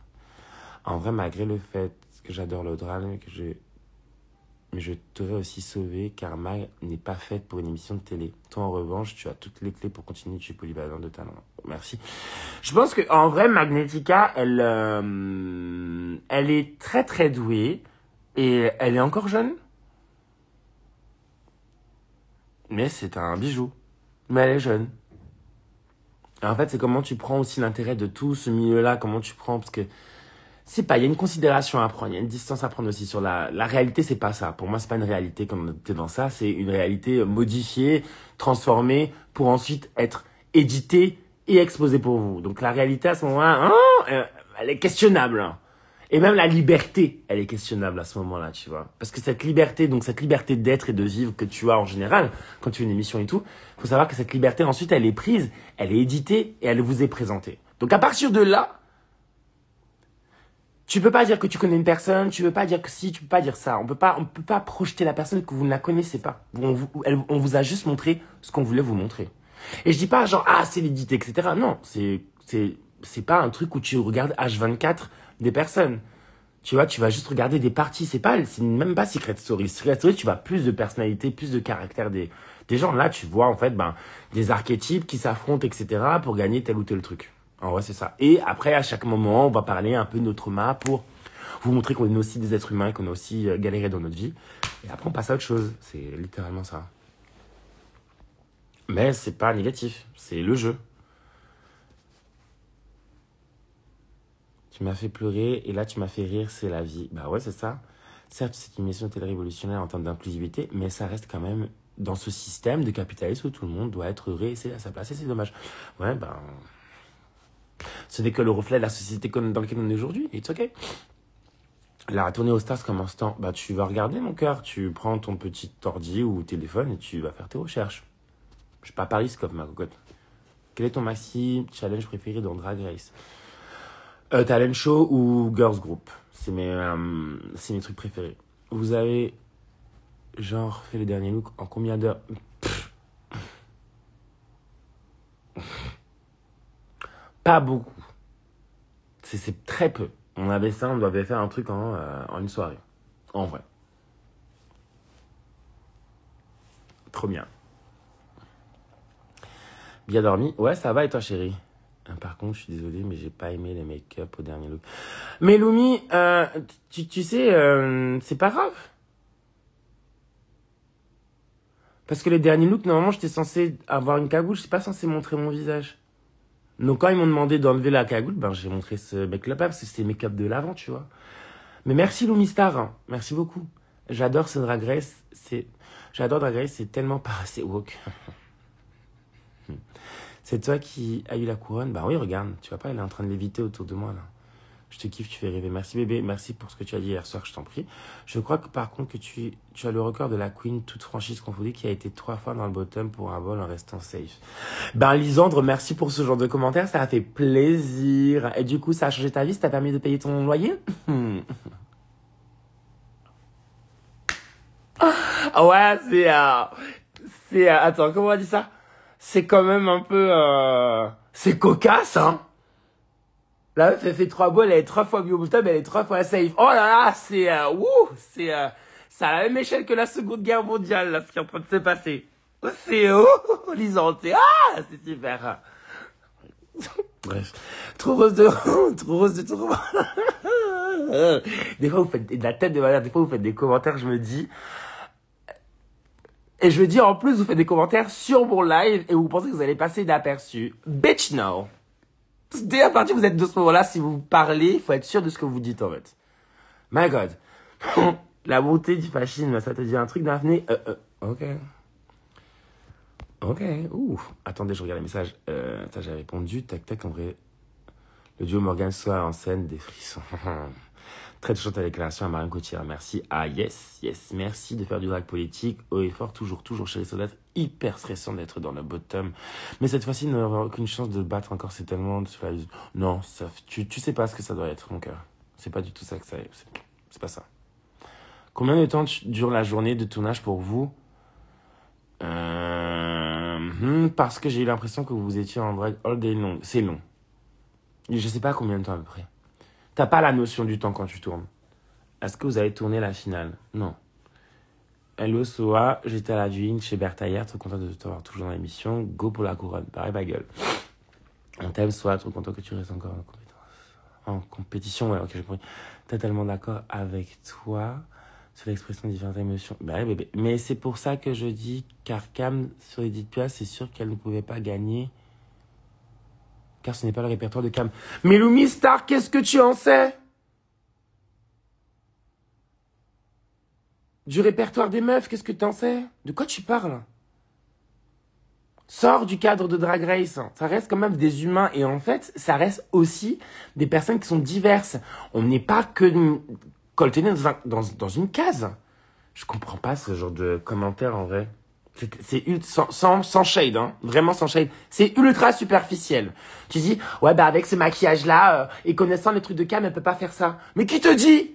En vrai, malgré le fait que j'adore le drame, mais je t'aurais aussi sauvé car Mag n'est pas faite pour une émission de télé. Toi, en revanche, tu as toutes les clés pour continuer, tu es polyvalent de talent. Merci. Je pense que en vrai, Magnetica, elle est très très douée et elle est encore jeune. Mais c'est un bijou. Mais elle est jeune. Et en fait, c'est comment tu prends aussi l'intérêt de tout ce milieu-là, comment tu prends, parce que c'est pas, il y a une considération à prendre, il y a une distance à prendre aussi sur la réalité, c'est pas ça. Pour moi, c'est pas une réalité comme t'es dans ça, c'est une réalité modifiée, transformée, pour ensuite être éditée et exposée pour vous. Donc la réalité à ce moment-là, elle est questionnable. Et même la liberté, elle est questionnable à ce moment-là, tu vois. Parce que cette liberté, donc cette liberté d'être et de vivre que tu as en général, quand tu fais une émission et tout, faut savoir que cette liberté, ensuite, elle est prise, elle est éditée et elle vous est présentée. Donc à partir de là, tu peux pas dire que tu connais une personne, tu peux pas dire que si, tu peux pas dire ça. On peut pas projeter la personne que vous ne la connaissez pas. On vous a juste montré ce qu'on voulait vous montrer. Et je dis pas genre, ah, c'est l'édité, etc. Non, c'est pas un truc où tu regardes H24 des personnes. Tu vois, tu vas juste regarder des parties. C'est même pas Secret Story. Secret Story, tu vois plus de personnalité, plus de caractère des gens. Là, tu vois, en fait, des archétypes qui s'affrontent, etc. pour gagner tel ou tel truc. En vrai, c'est ça. Et après, à chaque moment, on va parler un peu de notre trauma pour vous montrer qu'on est aussi des êtres humains et qu'on a aussi galéré dans notre vie. Et après, on passe à autre chose. C'est littéralement ça. Mais c'est pas négatif. C'est le jeu. Tu m'as fait pleurer et là, tu m'as fait rire. C'est la vie. Bah ouais, c'est ça. Certes, c'est une mission télé révolutionnaire en termes d'inclusivité, mais ça reste quand même dans ce système de capitalisme où tout le monde doit être heureux et c'est à sa place. Et c'est dommage. Ouais, ce n'est que le reflet de la société dans laquelle on est aujourd'hui. It's ok. La tournée aux stars commence temps. Bah, tu vas regarder, mon cœur. Tu prends ton petit ordi ou téléphone et tu vas faire tes recherches. Je suis pas Pariscope, ma cocotte. Quel est ton maxi challenge préféré dans Drag Race? Talent show ou girls group? C'est mes trucs préférés. Vous avez, genre, fait le dernier look en combien d'heures? Pas beaucoup. C'est très peu. On avait fait un truc en une soirée. En vrai. Trop bien. Bien dormi? Ouais, ça va et toi, chérie? Par contre, je suis désolé, mais j'ai pas aimé les make-up au dernier look. Mais Lumi, tu sais, c'est pas grave. Parce que les derniers looks, normalement, j'étais censé avoir une cagoule, je suis pas censé montrer mon visage. Donc quand ils m'ont demandé d'enlever la cagoule, j'ai montré ce make-up-là, parce que c'était make-up de l'avant, tu vois. Mais merci Lumi Star, hein. Merci beaucoup. J'adore ce Drag Race, j'adore Drag Race, c'est tellement pas assez woke. C'est toi qui as eu la couronne? Bah oui, regarde, tu vois pas, elle est en train de léviter autour de moi, là. Je te kiffe, tu fais rêver. Merci bébé, merci pour ce que tu as dit hier soir, je t'en prie. Je crois que par contre que tu as le record de la queen, toute franchise confondue, qui a été 3 fois dans le bottom pour un vol en restant safe. Lisandre, merci pour ce genre de commentaires, ça a fait plaisir. Et du coup, ça a changé ta vie, ça t'a permis de payer ton loyer? Ouais, attends, comment on dit ça? C'est quand même un peu, c'est cocasse, hein? La meuf, elle fait 3 balles, elle est 3 fois bio bottom, elle est 3 fois safe. Oh là là, c'est à la même échelle que la Seconde Guerre mondiale, là, ce qui est en train de se passer. C'est, Lisande, c'est super. Bref. Trop rose de, trop. Des fois, vous faites de la tête de malade, des fois, vous faites des commentaires, je me dis. Et je veux dire, en plus, vous faites des commentaires sur mon live et vous pensez que vous allez passer d'aperçu. Bitch, no. Dès à partir où vous êtes de ce moment-là, si vous parlez, il faut être sûr de ce que vous dites, en fait. My God. La montée du fascisme, ça te dit un truc, Daphné? Ok. Ok. Ouh. Attendez, je regarde les messages. Ça, j'ai répondu. Tac, tac, en vrai. Le duo Morgan soit en scène, des frissons. Très touchante à la déclaration à Marion Cotillard. Merci. Ah, yes. Merci de faire du drag politique. Haut et fort, toujours chez les soldats. Hyper stressant d'être dans le bottom. Mais cette fois-ci, n'avoir aucune chance de battre encore. C'est tellement... Non, tu sais pas ce que ça doit être, mon cœur. C'est pas du tout ça que ça est. C'est pas ça. Combien de temps dure la journée de tournage pour vous? Parce que j'ai eu l'impression que vous étiez en drag all day long. C'est long. Je sais pas combien de temps à peu près. T'as pas la notion du temps quand tu tournes. Est-ce que vous avez tourné la finale? Non. Hello Soa, j'étais à la viewing chez Bertha hier, trop content de te voir toujours dans l'émission. Go pour la couronne, pareil ma gueule. On t'aime Soa, trop content que tu restes encore en compétition. Ouais, ok, j'ai compris. Totalement d'accord avec toi sur l'expression de différentes émotions. Bah ouais, bébé. Mais c'est pour ça que je dis qu'Arkham sur Edith Piaf, c'est sûr qu'elle ne pouvait pas gagner. Car ce n'est pas le répertoire de Cam. Mais Lumi Star, qu'est-ce que tu en sais? Du répertoire des meufs, qu'est-ce que tu en sais? De quoi tu parles? Sors du cadre de Drag Race. Ça reste quand même des humains. Et en fait, ça reste aussi des personnes qui sont diverses. On n'est pas que coltonné dans une case. Je comprends pas ce genre de commentaires en vrai. Sans shade, hein. Vraiment sans shade. C'est ultra superficiel. Tu dis, ouais, bah avec ce maquillage-là, et connaissant les trucs de cam, elle peut pas faire ça. Mais qui te dit?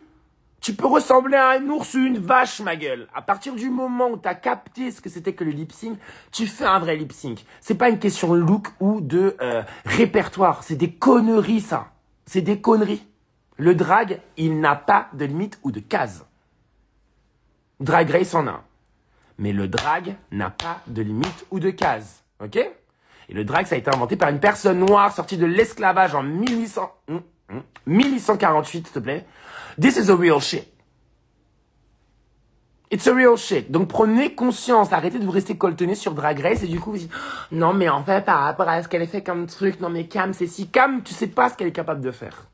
Tu peux ressembler à un ours ou une vache, ma gueule. À partir du moment où t'as capté ce que c'était que le lip sync, tu fais un vrai lip sync. C'est pas une question de look ou de répertoire. C'est des conneries, ça. C'est des conneries. Le drag, il n'a pas de limite ou de case. Drag Race en a. Mais le drag n'a pas de limite ou de case. Ok? Et le drag, ça a été inventé par une personne noire sortie de l'esclavage en 1848, s'il te plaît. This is a real shit. It's a real shit. Donc prenez conscience, arrêtez de vous rester coltonné sur Drag Race et du coup vous dites non mais en fait par rapport à ce qu'elle a fait comme truc, non mais Cam c'est si. Cam, tu sais pas ce qu'elle est capable de faire.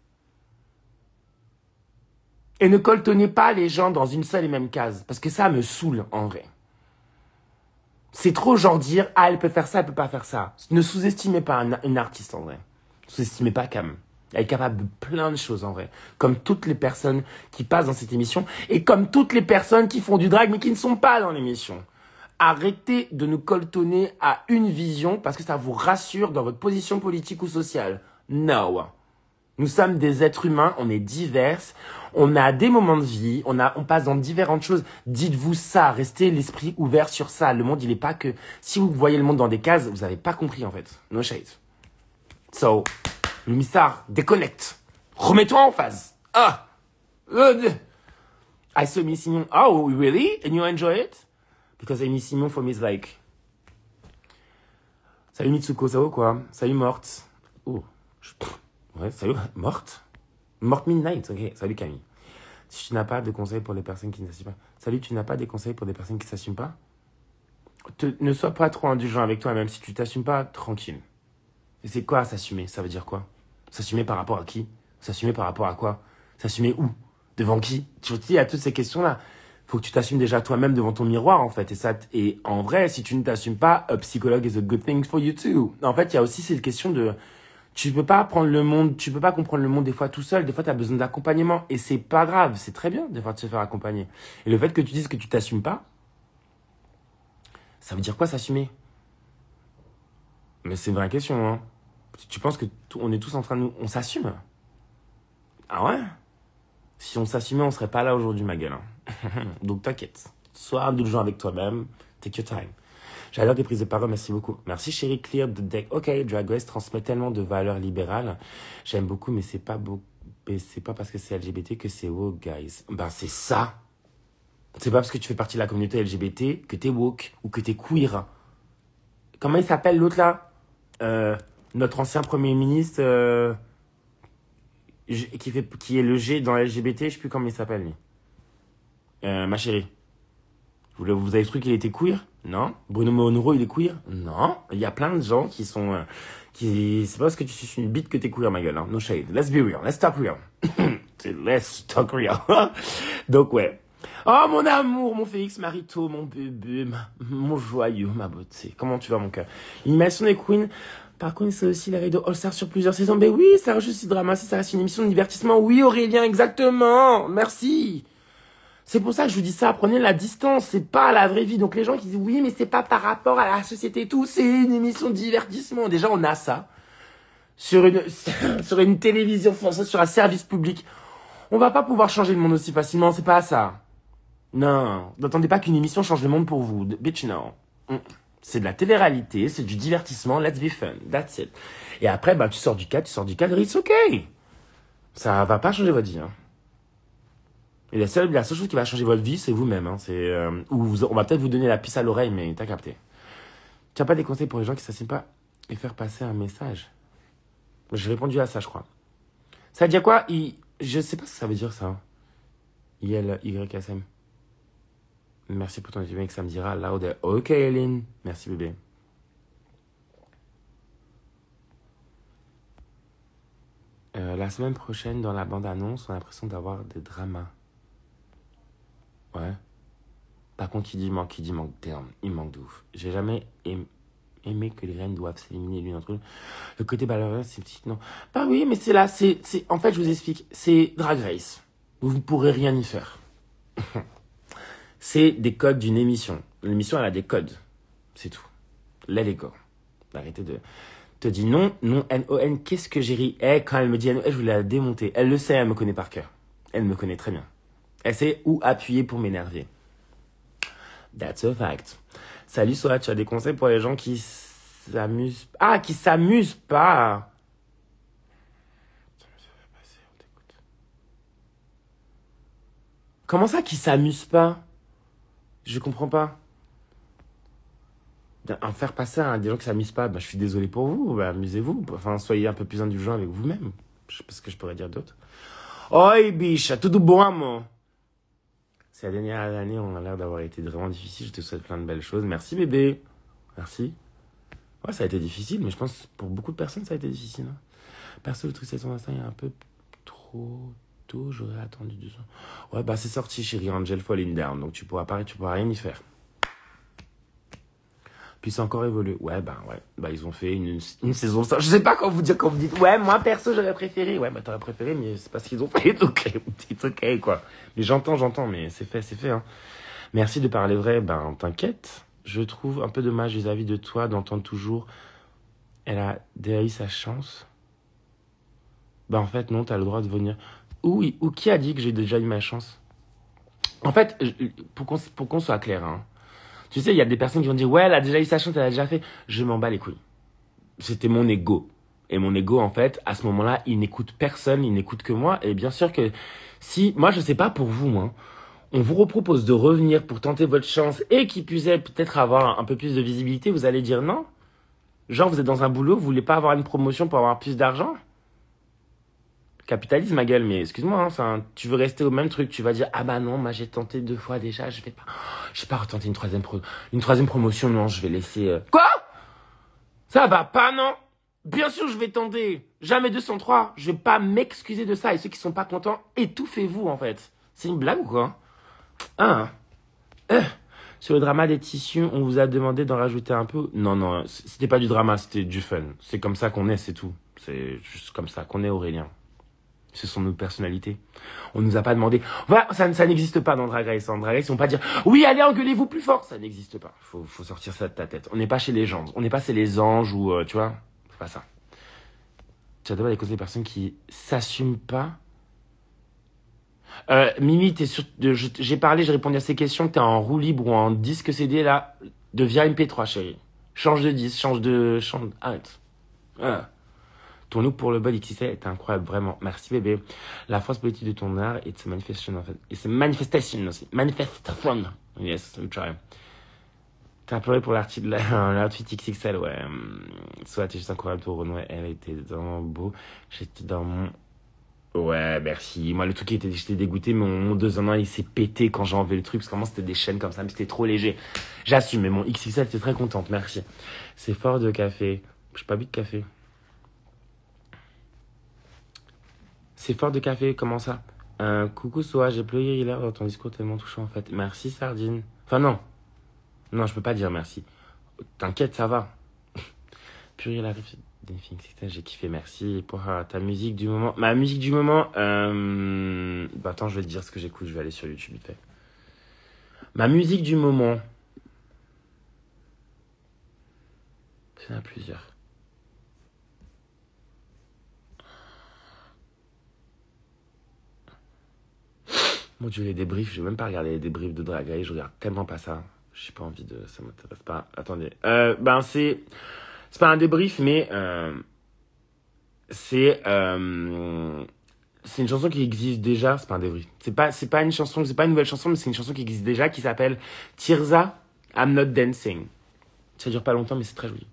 Et ne coltonnez pas les gens dans une seule et même case. Parce que ça me saoule en vrai. C'est trop genre dire ah elle peut faire ça, elle peut pas faire ça. Ne sous-estimez pas une artiste en vrai. Sous-estimez pas Cam. Elle est capable de plein de choses en vrai. Comme toutes les personnes qui passent dans cette émission. Et comme toutes les personnes qui font du drag mais qui ne sont pas dans l'émission. Arrêtez de nous coltonner à une vision parce que ça vous rassure dans votre position politique ou sociale. No. Nous sommes des êtres humains, on est divers, on a des moments de vie, on passe dans différentes choses. Dites-vous ça, restez l'esprit ouvert sur ça. Le monde, il est pas que... Si vous voyez le monde dans des cases, vous avez pas compris en fait. No shade. So, le mystère, déconnecte. Remets-toi en phase. Ah! I saw Amy Simon. Oh, really? And you enjoy it? Because Amy Simon for me is like... Salut Mitsuko, ça va quoi? Salut Morte. Oh, ouais, salut, Morte. Morte Midnight, ok. Salut Camille. Si tu n'as pas de conseils pour les personnes qui ne s'assument pas. Salut, tu n'as pas des conseils pour des personnes qui ne s'assument pas? Ne sois pas trop indulgent avec toi, même si tu t'assumes pas, tranquille. Et c'est quoi s'assumer? Ça veut dire quoi? S'assumer par rapport à qui? S'assumer par rapport à quoi? S'assumer où? Devant qui? Tu vois, il y a toutes ces questions-là. Faut que tu t'assumes déjà toi-même devant ton miroir, en fait. Et en vrai, si tu ne t'assumes pas, a psychologue is a good thing for you too. En fait, il y a aussi cette question de... Tu peux pas comprendre le monde des fois tout seul. Des fois, tu as besoin d'accompagnement. Et c'est pas grave. C'est très bien, des fois, de se faire accompagner. Et le fait que tu dises que tu t'assumes pas, ça veut dire quoi, s'assumer? Mais c'est une vraie question, hein. Tu penses que on est tous en train de on s'assume? Ah ouais? Si on s'assumait, on serait pas là aujourd'hui, ma gueule. Hein. Donc t'inquiète. Sois indulgent avec toi-même. Take your time. J'adore tes prises de parole, merci beaucoup. Merci chérie, clear the deck. Ok, Drag Race transmet tellement de valeurs libérales. J'aime beaucoup, mais c'est pas parce que c'est LGBT que c'est woke, guys. Ben c'est ça. C'est pas parce que tu fais partie de la communauté LGBT que t'es woke ou que t'es queer. Comment il s'appelle l'autre là? Notre ancien premier ministre qui est le G dans LGBT, je sais plus comment il s'appelle lui. Ma chérie. Vous avez cru qu'il était queer? Non. Bruno Monroe, il est queer? Non. Il y a plein de gens qui sont... c'est pas parce que tu suis une bite que t'es queer, ma gueule. Hein. No shade. Let's be real. Let's talk real. Let's talk real. Donc, ouais. Oh, mon amour, mon Félix Marito, mon bébé, mon joyeux, ma beauté. Comment tu vas, mon cœur? L'animation des Queens... Par contre, c'est aussi les rideaux All-Star sur plusieurs saisons. Ben oui, ça reste aussi drama, ça reste une émission de divertissement. Oui, Aurélien, exactement. Merci. C'est pour ça que je vous dis ça, prenez la distance, c'est pas la vraie vie. Donc les gens qui disent oui, mais c'est pas par rapport à la société et tout, c'est une émission de divertissement. Déjà, on a ça sur une télévision française, sur un service public. On va pas pouvoir changer le monde aussi facilement, c'est pas ça. Non, n'attendez pas qu'une émission change le monde pour vous. Bitch, non. C'est de la télé-réalité, c'est du divertissement, let's be fun, that's it. Et après, bah, tu sors du cadre, it's okay. Ça va pas changer votre vie, hein. Et la seule chose qui va changer votre vie, c'est vous-même, hein. On va peut-être vous donner la puce à l'oreille, mais t'as capté. Tu n'as pas des conseils pour les gens qui s'assument pas et faire passer un message? J'ai répondu à ça, je crois. Ça veut dire quoi? Je sais pas ce que ça veut dire, ça. YSM. Merci pour ton étude, que ça me dira loud. Ok, Hélène. Merci, bébé. La semaine prochaine, dans la bande-annonce, on a l'impression d'avoir des dramas. Ouais. Par contre, il dit manque, damn, il manque de ouf. J'ai jamais aimé aimer que les graines doivent s'éliminer l'une entre l'autre. Le côté malheureux, c'est petit, non. Bah oui, mais c'est là, en fait, je vous explique, c'est Drag Race. Vous ne pourrez rien y faire. C'est des codes d'une émission. L'émission, elle a des codes. C'est tout. Let it go. Arrêtez de te dire non, non, N-O-N, qu'est-ce que j'ai ri. Quand elle me dit N-O-N, je voulais la démonter. Elle le sait, elle me connaît par cœur. Elle me connaît très bien. Elle sait où appuyer pour m'énerver. That's a fact. Salut, Soa, tu as des conseils pour les gens qui s'amusent... Ah, qui s'amusent pas. Comment ça, qui s'amusent pas? Je comprends pas. En faire passer à des gens qui s'amusent pas, bah, je suis désolé pour vous, bah, amusez-vous. Enfin, soyez un peu plus indulgents avec vous-même. Je sais pas ce que je pourrais dire d'autre. Oi, biche, tout bon, moi. Ces dernières années ont l'air d'avoir été vraiment difficiles. Je te souhaite plein de belles choses. Merci, bébé. Merci. Ouais, ça a été difficile, mais je pense que pour beaucoup de personnes, ça a été difficile. Hein. Perso, le truc, c'est son instinct, il y a un peu trop tôt. J'aurais attendu 2 ans. Ouais, bah, c'est sorti, chérie. Angel Falling Down. Donc, tu pourras rien y faire. Puis c'est encore évolué. Ouais, bah, ils ont fait une saison. Je sais pas quand vous dites, ouais, moi, perso, j'aurais préféré. Ouais, bah, t'aurais préféré, mais c'est pas ce qu'ils ont fait. It's okay, quoi. Mais j'entends, mais c'est fait, hein. Merci de parler vrai. Ben, t'inquiète. Je trouve un peu dommage vis-à-vis de toi d'entendre toujours. Elle a déjà eu sa chance. Ben, en fait, non, t'as le droit de venir. Ou qui a dit que j'ai déjà eu ma chance? En fait, pour qu'on soit clair, hein. Tu sais, il y a des personnes qui vont dire, ouais, elle a déjà eu sa chance, elle a déjà fait. Je m'en bats les couilles. C'était mon ego. Et mon ego, en fait, à ce moment-là, il n'écoute personne, il n'écoute que moi. Et bien sûr que si, moi, je sais pas pour vous, hein, on vous repropose de revenir pour tenter votre chance et qui puisse peut-être avoir un peu plus de visibilité, vous allez dire non. Genre, vous êtes dans un boulot, vous voulez pas avoir une promotion pour avoir plus d'argent? Capitalisme, ma gueule, mais excuse-moi, hein, enfin, tu veux rester au même truc, tu vas dire, ah bah non, moi j'ai tenté 2 fois déjà, je vais pas retenter une troisième promotion, non, je vais laisser... Quoi? Ça va pas, non? Bien sûr, je vais tenter, jamais 203, je vais pas m'excuser de ça, et ceux qui sont pas contents, étouffez-vous, en fait. C'est une blague ou quoi? Hein? Sur le drama des tissus, on vous a demandé d'en rajouter un peu? Non, c'était pas du drama, c'était du fun. C'est comme ça qu'on est, c'est tout. C'est juste comme ça qu'on est, Aurélien. Ce sont nos personnalités. On nous a pas demandé. Voilà, ça n'existe pas dans Drag Race. En Drag Race, ils vont pas dire oui, allez, engueulez-vous plus fort. Ça n'existe pas. Faut sortir ça de ta tête. On n'est pas chez les gens. On n'est pas chez les anges ou tu vois. C'est pas ça. Tu as d'abord des causes des personnes qui s'assument pas. Mimi, j'ai parlé, j'ai répondu à ces questions. T'es en roue libre ou en disque CD là. Deviens MP3, chérie. Change de disque, arrête. Voilà. Ton look pour le bol XXL est incroyable, vraiment. Merci, bébé. La force politique de ton art, it's a manifestation, en fait. It's a manifestation aussi. Manifestation. Yes, we try. T'as pleuré pour l'outfit XXL, ouais. Soit t'es juste incroyable pour renouer. Elle était dans beau. J'étais dans mon... Ouais, merci. Moi, le truc j'étais dégoûté, mais mon 2 en 1, il s'est pété quand j'ai enlevé le truc, parce que vraiment, c'était des chaînes comme ça, mais c'était trop léger. J'assume, mais mon XXL, j'étais très contente, merci. C'est fort de café. Je pas bu de café. C'est fort de café, comment ça? Coucou Soa, j'ai pleuré hier dans ton discours tellement touchant en fait. Merci Sardine. Enfin non. Non, je peux pas dire merci. T'inquiète, ça va. Purée, la rive des filles, j'ai kiffé, merci pour ta musique du moment. Ma musique du moment, bah attends, je vais te dire ce que j'écoute, je vais aller sur YouTube vite fait. Ma musique du moment. Il y en a plusieurs. Mon Dieu, les débriefs, je vais même pas regarder les débriefs de Drag Race, je regarde tellement pas ça. J'ai pas envie de... Ça m'intéresse pas. Attendez. C'est pas un débrief, mais... c'est une chanson qui existe déjà. C'est pas un débrief. C'est pas une chanson, c'est pas une nouvelle chanson, mais c'est une chanson qui existe déjà, qui s'appelle Tirza, I'm Not Dancing. Ça dure pas longtemps, mais c'est très joli.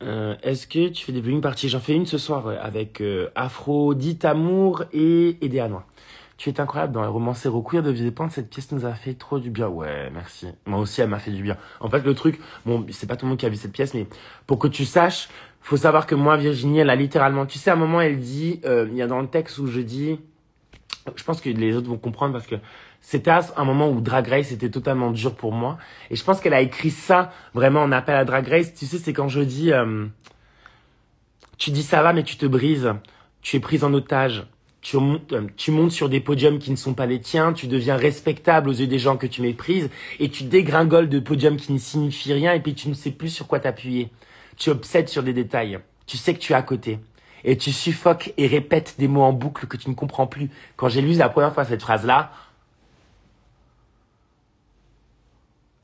Est-ce que tu fais des viewing parties? J'en fais une ce soir, ouais, avec Aphrodite Amour et Edéanois. Tu es incroyable dans les romancers queer de Villepinte. Cette pièce nous a fait trop du bien. Ouais, merci. Moi aussi, elle m'a fait du bien. En fait, le truc, bon, c'est pas tout le monde qui a vu cette pièce, mais pour que tu saches, faut savoir que moi, Virginie, elle a littéralement, tu sais, à un moment, elle dit, il y a dans le texte où je dis, Je pense que les autres vont comprendre parce que c'était à un moment où Drag Race était totalement dur pour moi. Et je pense qu'elle a écrit ça vraiment en appel à Drag Race. Tu sais, c'est quand je dis, tu dis ça va mais tu te brises. Tu es prise en otage. Tu montes sur des podiums qui ne sont pas les tiens. Tu deviens respectable aux yeux des gens que tu méprises. Et tu dégringoles de podiums qui ne signifient rien. Et puis tu ne sais plus sur quoi t'appuyer. Tu obsèdes sur des détails. Tu sais que tu es à côté. Et tu suffoques et répètes des mots en boucle que tu ne comprends plus. Quand j'ai lu la première fois cette phrase-là,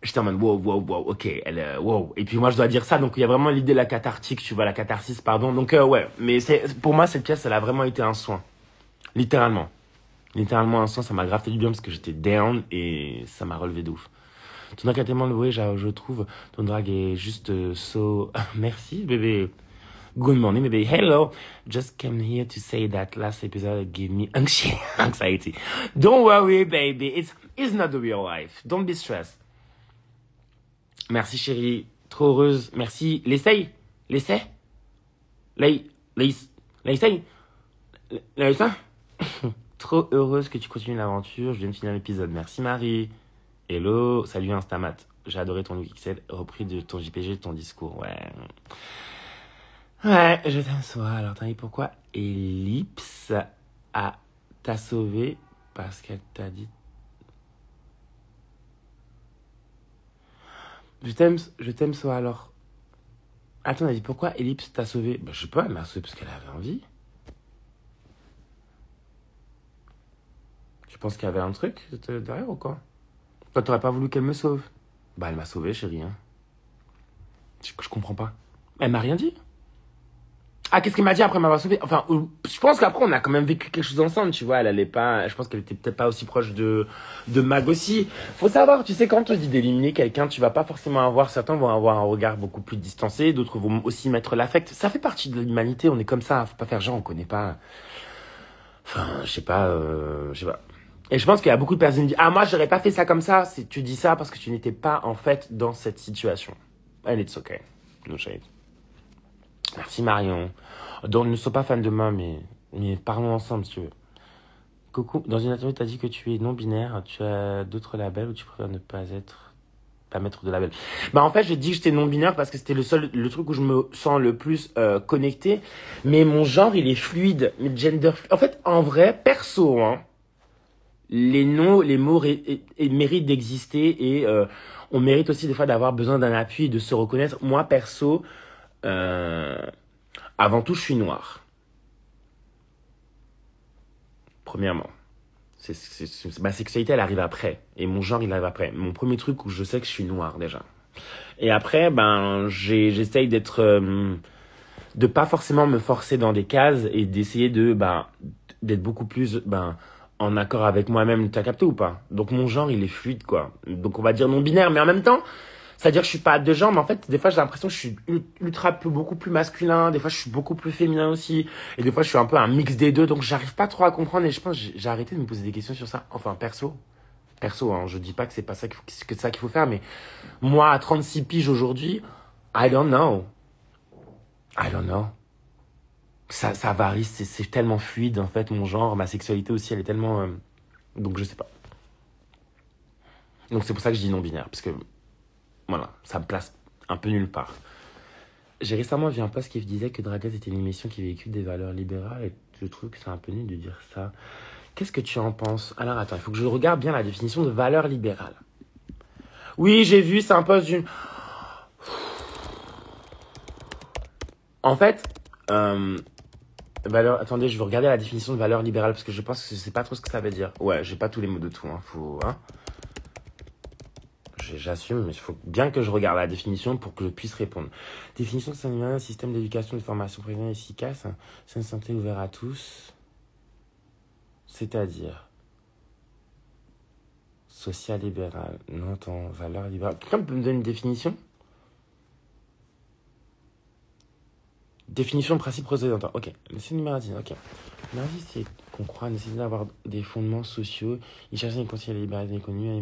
j'étais en mode wow, wow, wow, ok, wow. Et puis moi, je dois dire ça, donc il y a vraiment l'idée de la cathartique, tu vois, la catharsis, pardon. Donc ouais, mais pour moi, cette pièce, elle a vraiment été un soin. Littéralement. Littéralement un soin, ça m'a grave fait du bien parce que j'étais down et ça m'a relevé de ouf. Ton drag a tellement loué, je trouve. Ton drag est juste so... Merci, bébé. Good morning, baby. Hello. Just came here to say that last episode gave me anxiety. Don't worry, baby. It's not the real life. Don't be stressed. Merci, chérie. Trop heureuse. Merci. L'essaye. L'essaie. L'essaye. L'essaie. Trop heureuse que tu continues l'aventure. Je viens de finir l'épisode. Merci, Marie. Hello. Salut, Instamat. J'ai adoré ton look XL. Repris de ton JPG, de ton discours. Ouais. Ouais, je t'aime soi. Alors, t'as dit pourquoi Ellipse t'a sauvé parce qu'elle t'a dit. Je t'aime soi. Alors. Attends, on a dit pourquoi Ellipse t'a sauvé? Bah, je sais pas, elle m'a sauvé parce qu'elle avait envie. Tu penses qu'il y avait un truc derrière ou quoi? Toi, t'aurais pas voulu qu'elle me sauve? Bah, elle m'a sauvé, chérie. Hein. Je comprends pas. Elle m'a rien dit. Ah, qu'est-ce qu'elle m'a dit après m'avoir sauvé? Enfin, je pense qu'après, on a quand même vécu quelque chose ensemble, tu vois. Elle allait pas, je pense qu'elle était peut-être pas aussi proche de Mag aussi. Faut savoir, tu sais, quand on te dit d'éliminer quelqu'un, tu vas pas forcément avoir, certains vont avoir un regard beaucoup plus distancé, d'autres vont aussi mettre l'affect. Ça fait partie de l'humanité, on est comme ça. Faut pas faire genre, on connaît pas. Enfin, je sais pas. Et je pense qu'il y a beaucoup de personnes qui disent, ah, moi, j'aurais pas fait ça comme ça. Tu dis ça parce que tu n'étais pas, en fait, dans cette situation. And it's okay. No shade. Merci Marion. Donc, ne sois pas fan de moi, mais parlons ensemble si tu veux. Coucou, dans une interview, tu as dit que tu es non-binaire. Tu as d'autres labels ou tu préfères ne pas mettre de label? Bah, en fait, j'ai dit que j'étais non-binaire parce que c'était le truc où je me sens le plus connecté. Mais mon genre, il est fluide. Mais gender fluide. En fait, en vrai, perso, hein, les mots méritent d'exister et on mérite aussi des fois d'avoir besoin d'un appui et de se reconnaître. Moi, perso, avant tout, je suis noir. Premièrement. Ma sexualité, elle arrive après. Et mon genre, il arrive après. Mon premier truc où je sais que je suis noir, déjà. Et après, ben, j'essaye de pas forcément me forcer dans des cases et d'essayer d'être beaucoup plus, en accord avec moi-même. T'as capté ou pas? Donc, mon genre, il est fluide, quoi. Donc, on va dire non-binaire. Mais en même temps, c'est-à-dire que je suis pas de genre, mais en fait, des fois, j'ai l'impression que je suis beaucoup plus masculin. Des fois, je suis beaucoup plus féminin aussi. Et des fois, je suis un peu un mix des deux. Donc, j'arrive pas trop à comprendre. Et je pense que j'ai arrêté de me poser des questions sur ça. Enfin, perso, hein, je dis pas que c'est pas ça qu'il faut faire. Mais moi, à 36 piges aujourd'hui, I don't know. Ça varie. C'est tellement fluide, en fait, mon genre. Ma sexualité aussi, elle est tellement... Donc, je sais pas. Donc, c'est pour ça que je dis non-binaire. Parce que... Voilà, ça me place un peu nulle part. J'ai récemment vu un post qui disait que Drag Race était une émission qui véhicule des valeurs libérales et je trouve que c'est un peu nul de dire ça. Qu'est-ce que tu en penses? Alors attends, il faut que je regarde bien la définition de valeur libérale. Oui, j'ai vu, c'est un post d'une... En fait, attendez, je vais regarder la définition de valeur libérale parce que je pense que je sais pas trop ce que ça veut dire. Ouais, j'ai pas tous les mots de tout, hein. J'assume, mais il faut bien que je regarde la définition pour que je puisse répondre. Définition de un système d'éducation et de formation préventive efficace, c'est une santé ouverte à tous, c'est-à-dire social libéral, non, attends, valeur libérale. Quelqu'un peut me donner une définition? Définition de principe procédant. Ok, c'est numéro 10, ok. Numéro 10, c'est qu'on croit nécessaire d'avoir des fondements sociaux. Il cherchait une pensée libérale inconnue,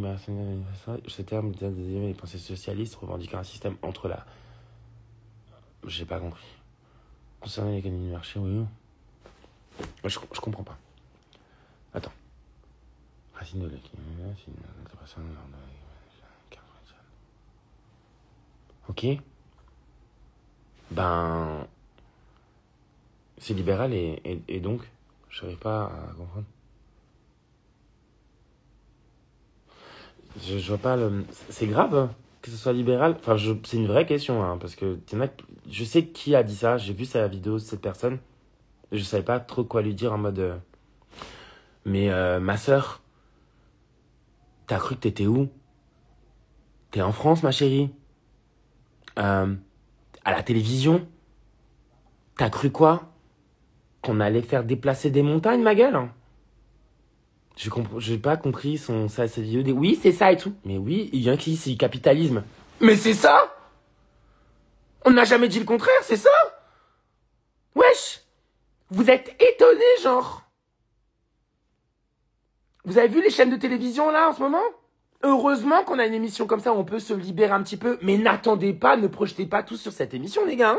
ce terme des pensées socialistes revendiquant un système entre la... J'ai pas compris. Concernant l'économie du marché, oui. Je comprends pas. Attends. Ok. Ben, c'est libéral et donc, je n'arrive pas à comprendre. Je vois pas le... C'est grave hein, que ce soit libéral. Enfin, c'est une vraie question, hein, parce que je sais qui a dit ça. J'ai vu sa vidéo de cette personne. Je savais pas trop quoi lui dire en mode... Mais ma sœur, t'as cru que t'étais où? T'es en France, ma chérie? À la télévision? T'as cru quoi? Qu'on allait faire déplacer des montagnes, ma gueule? J'ai pas compris sa vidéo. Oui, c'est ça et tout. Mais oui, il y a qui, c'est du capitalisme. Mais c'est ça! On n'a jamais dit le contraire, c'est ça? Wesh! Vous êtes étonnés, genre? Vous avez vu les chaînes de télévision, là, en ce moment? Heureusement qu'on a une émission comme ça où on peut se libérer un petit peu. Mais n'attendez pas, ne projetez pas tout sur cette émission, les gars.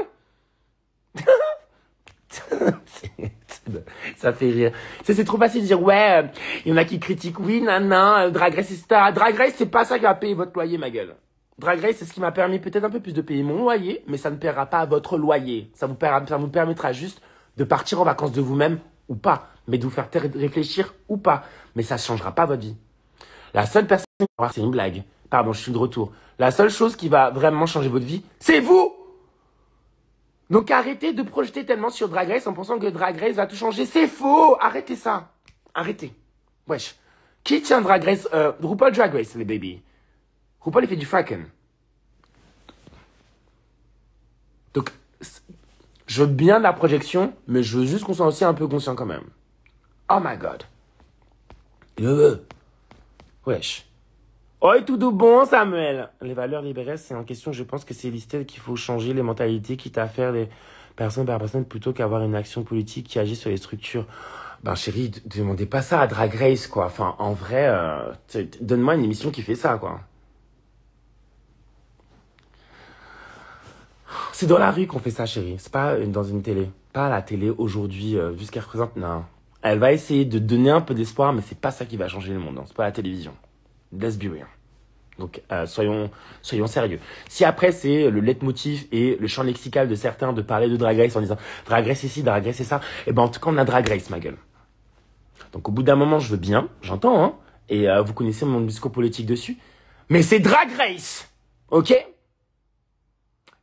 Ça fait rire. C'est trop facile de dire, ouais, il y en a qui critiquent, oui, nan, Drag Race, etc. Drag Race, c'est pas ça qui va payer votre loyer, ma gueule. Drag Race, c'est ce qui m'a permis peut-être un peu plus de payer mon loyer, mais ça ne paiera pas votre loyer. Ça vous permettra juste de partir en vacances de vous-même ou pas, mais de vous faire réfléchir ou pas. Mais ça ne changera pas votre vie. La seule personne, c'est une blague. Pardon, je suis de retour. La seule chose qui va vraiment changer votre vie, c'est vous! Donc arrêtez de projeter tellement sur Drag Race en pensant que Drag Race va tout changer. C'est faux! Arrêtez ça. Arrêtez. Wesh. Qui tient Drag Race? RuPaul Drag Race, les baby. RuPaul, il fait du fracken. Donc, je veux bien de la projection, mais je veux juste qu'on soit aussi un peu conscient quand même. Oh my god. Wesh. Oi, tout de bon, Samuel. Les valeurs libérales, c'est en question. Je pense que c'est listé qu'il faut changer les mentalités, quitte à faire des personnes par personne, plutôt qu'avoir une action politique qui agit sur les structures. Ben, chérie, demandez pas ça à Drag Race, quoi. Enfin, en vrai, donne-moi une émission qui fait ça, quoi. C'est dans la rue qu'on fait ça, chérie. C'est pas dans une télé. Pas à la télé aujourd'hui, vu ce qu'elle représente. Non. Elle va essayer de donner un peu d'espoir, mais c'est pas ça qui va changer le monde. Hein. C'est pas la télévision. Let's be real. Donc, soyons sérieux. Si après, c'est le leitmotiv et le champ lexical de certains de parler de Drag Race en disant Drag Race ici, Drag Race c'est ça, et ben en tout cas, on a Drag Race, ma gueule. Donc, au bout d'un moment, je veux bien, j'entends, hein, et vous connaissez mon discours politique dessus, mais c'est Drag Race, ok?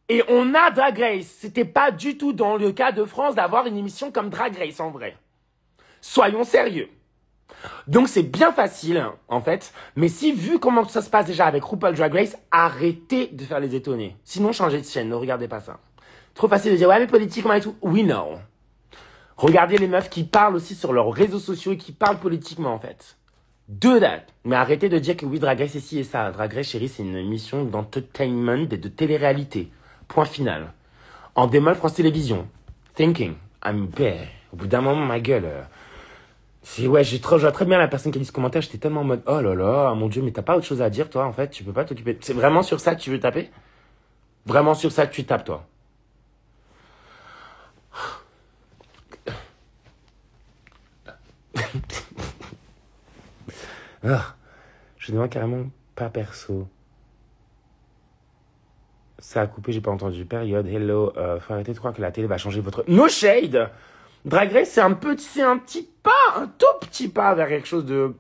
Et on a Drag Race. C'était pas du tout dans le cas de France d'avoir une émission comme Drag Race, en vrai. Soyons sérieux. Donc c'est bien facile, en fait. Mais si, vu comment ça se passe déjà avec RuPaul Drag Race, arrêtez de faire les étonnés. Sinon, changez de chaîne, ne regardez pas ça. Trop facile de dire, ouais, mais politiquement et tout. Oui, non. Regardez les meufs qui parlent aussi sur leurs réseaux sociaux et qui parlent politiquement, en fait. Do that. Mais arrêtez de dire que oui, Drag Race, c'est ci et ça. Drag Race, chérie, c'est une émission d'entertainment et de télé-réalité. Point final. En démol, France Télévisions. Thinking. I'm bad. Au bout d'un moment, ma gueule... Ouais, je vois très bien la personne qui a dit ce commentaire, j'étais tellement en mode, oh là là, mon Dieu, mais t'as pas autre chose à dire, toi, en fait, tu peux pas t'occuper. C'est vraiment sur ça que tu veux taper? Vraiment sur ça que tu tapes, toi? Ah, je demande carrément pas perso. Ça a coupé, j'ai pas entendu. Période, hello, faut arrêter de croire que la télé va changer votre... No shade! Drag Race, c'est un petit pas, un tout petit pas vers quelque chose de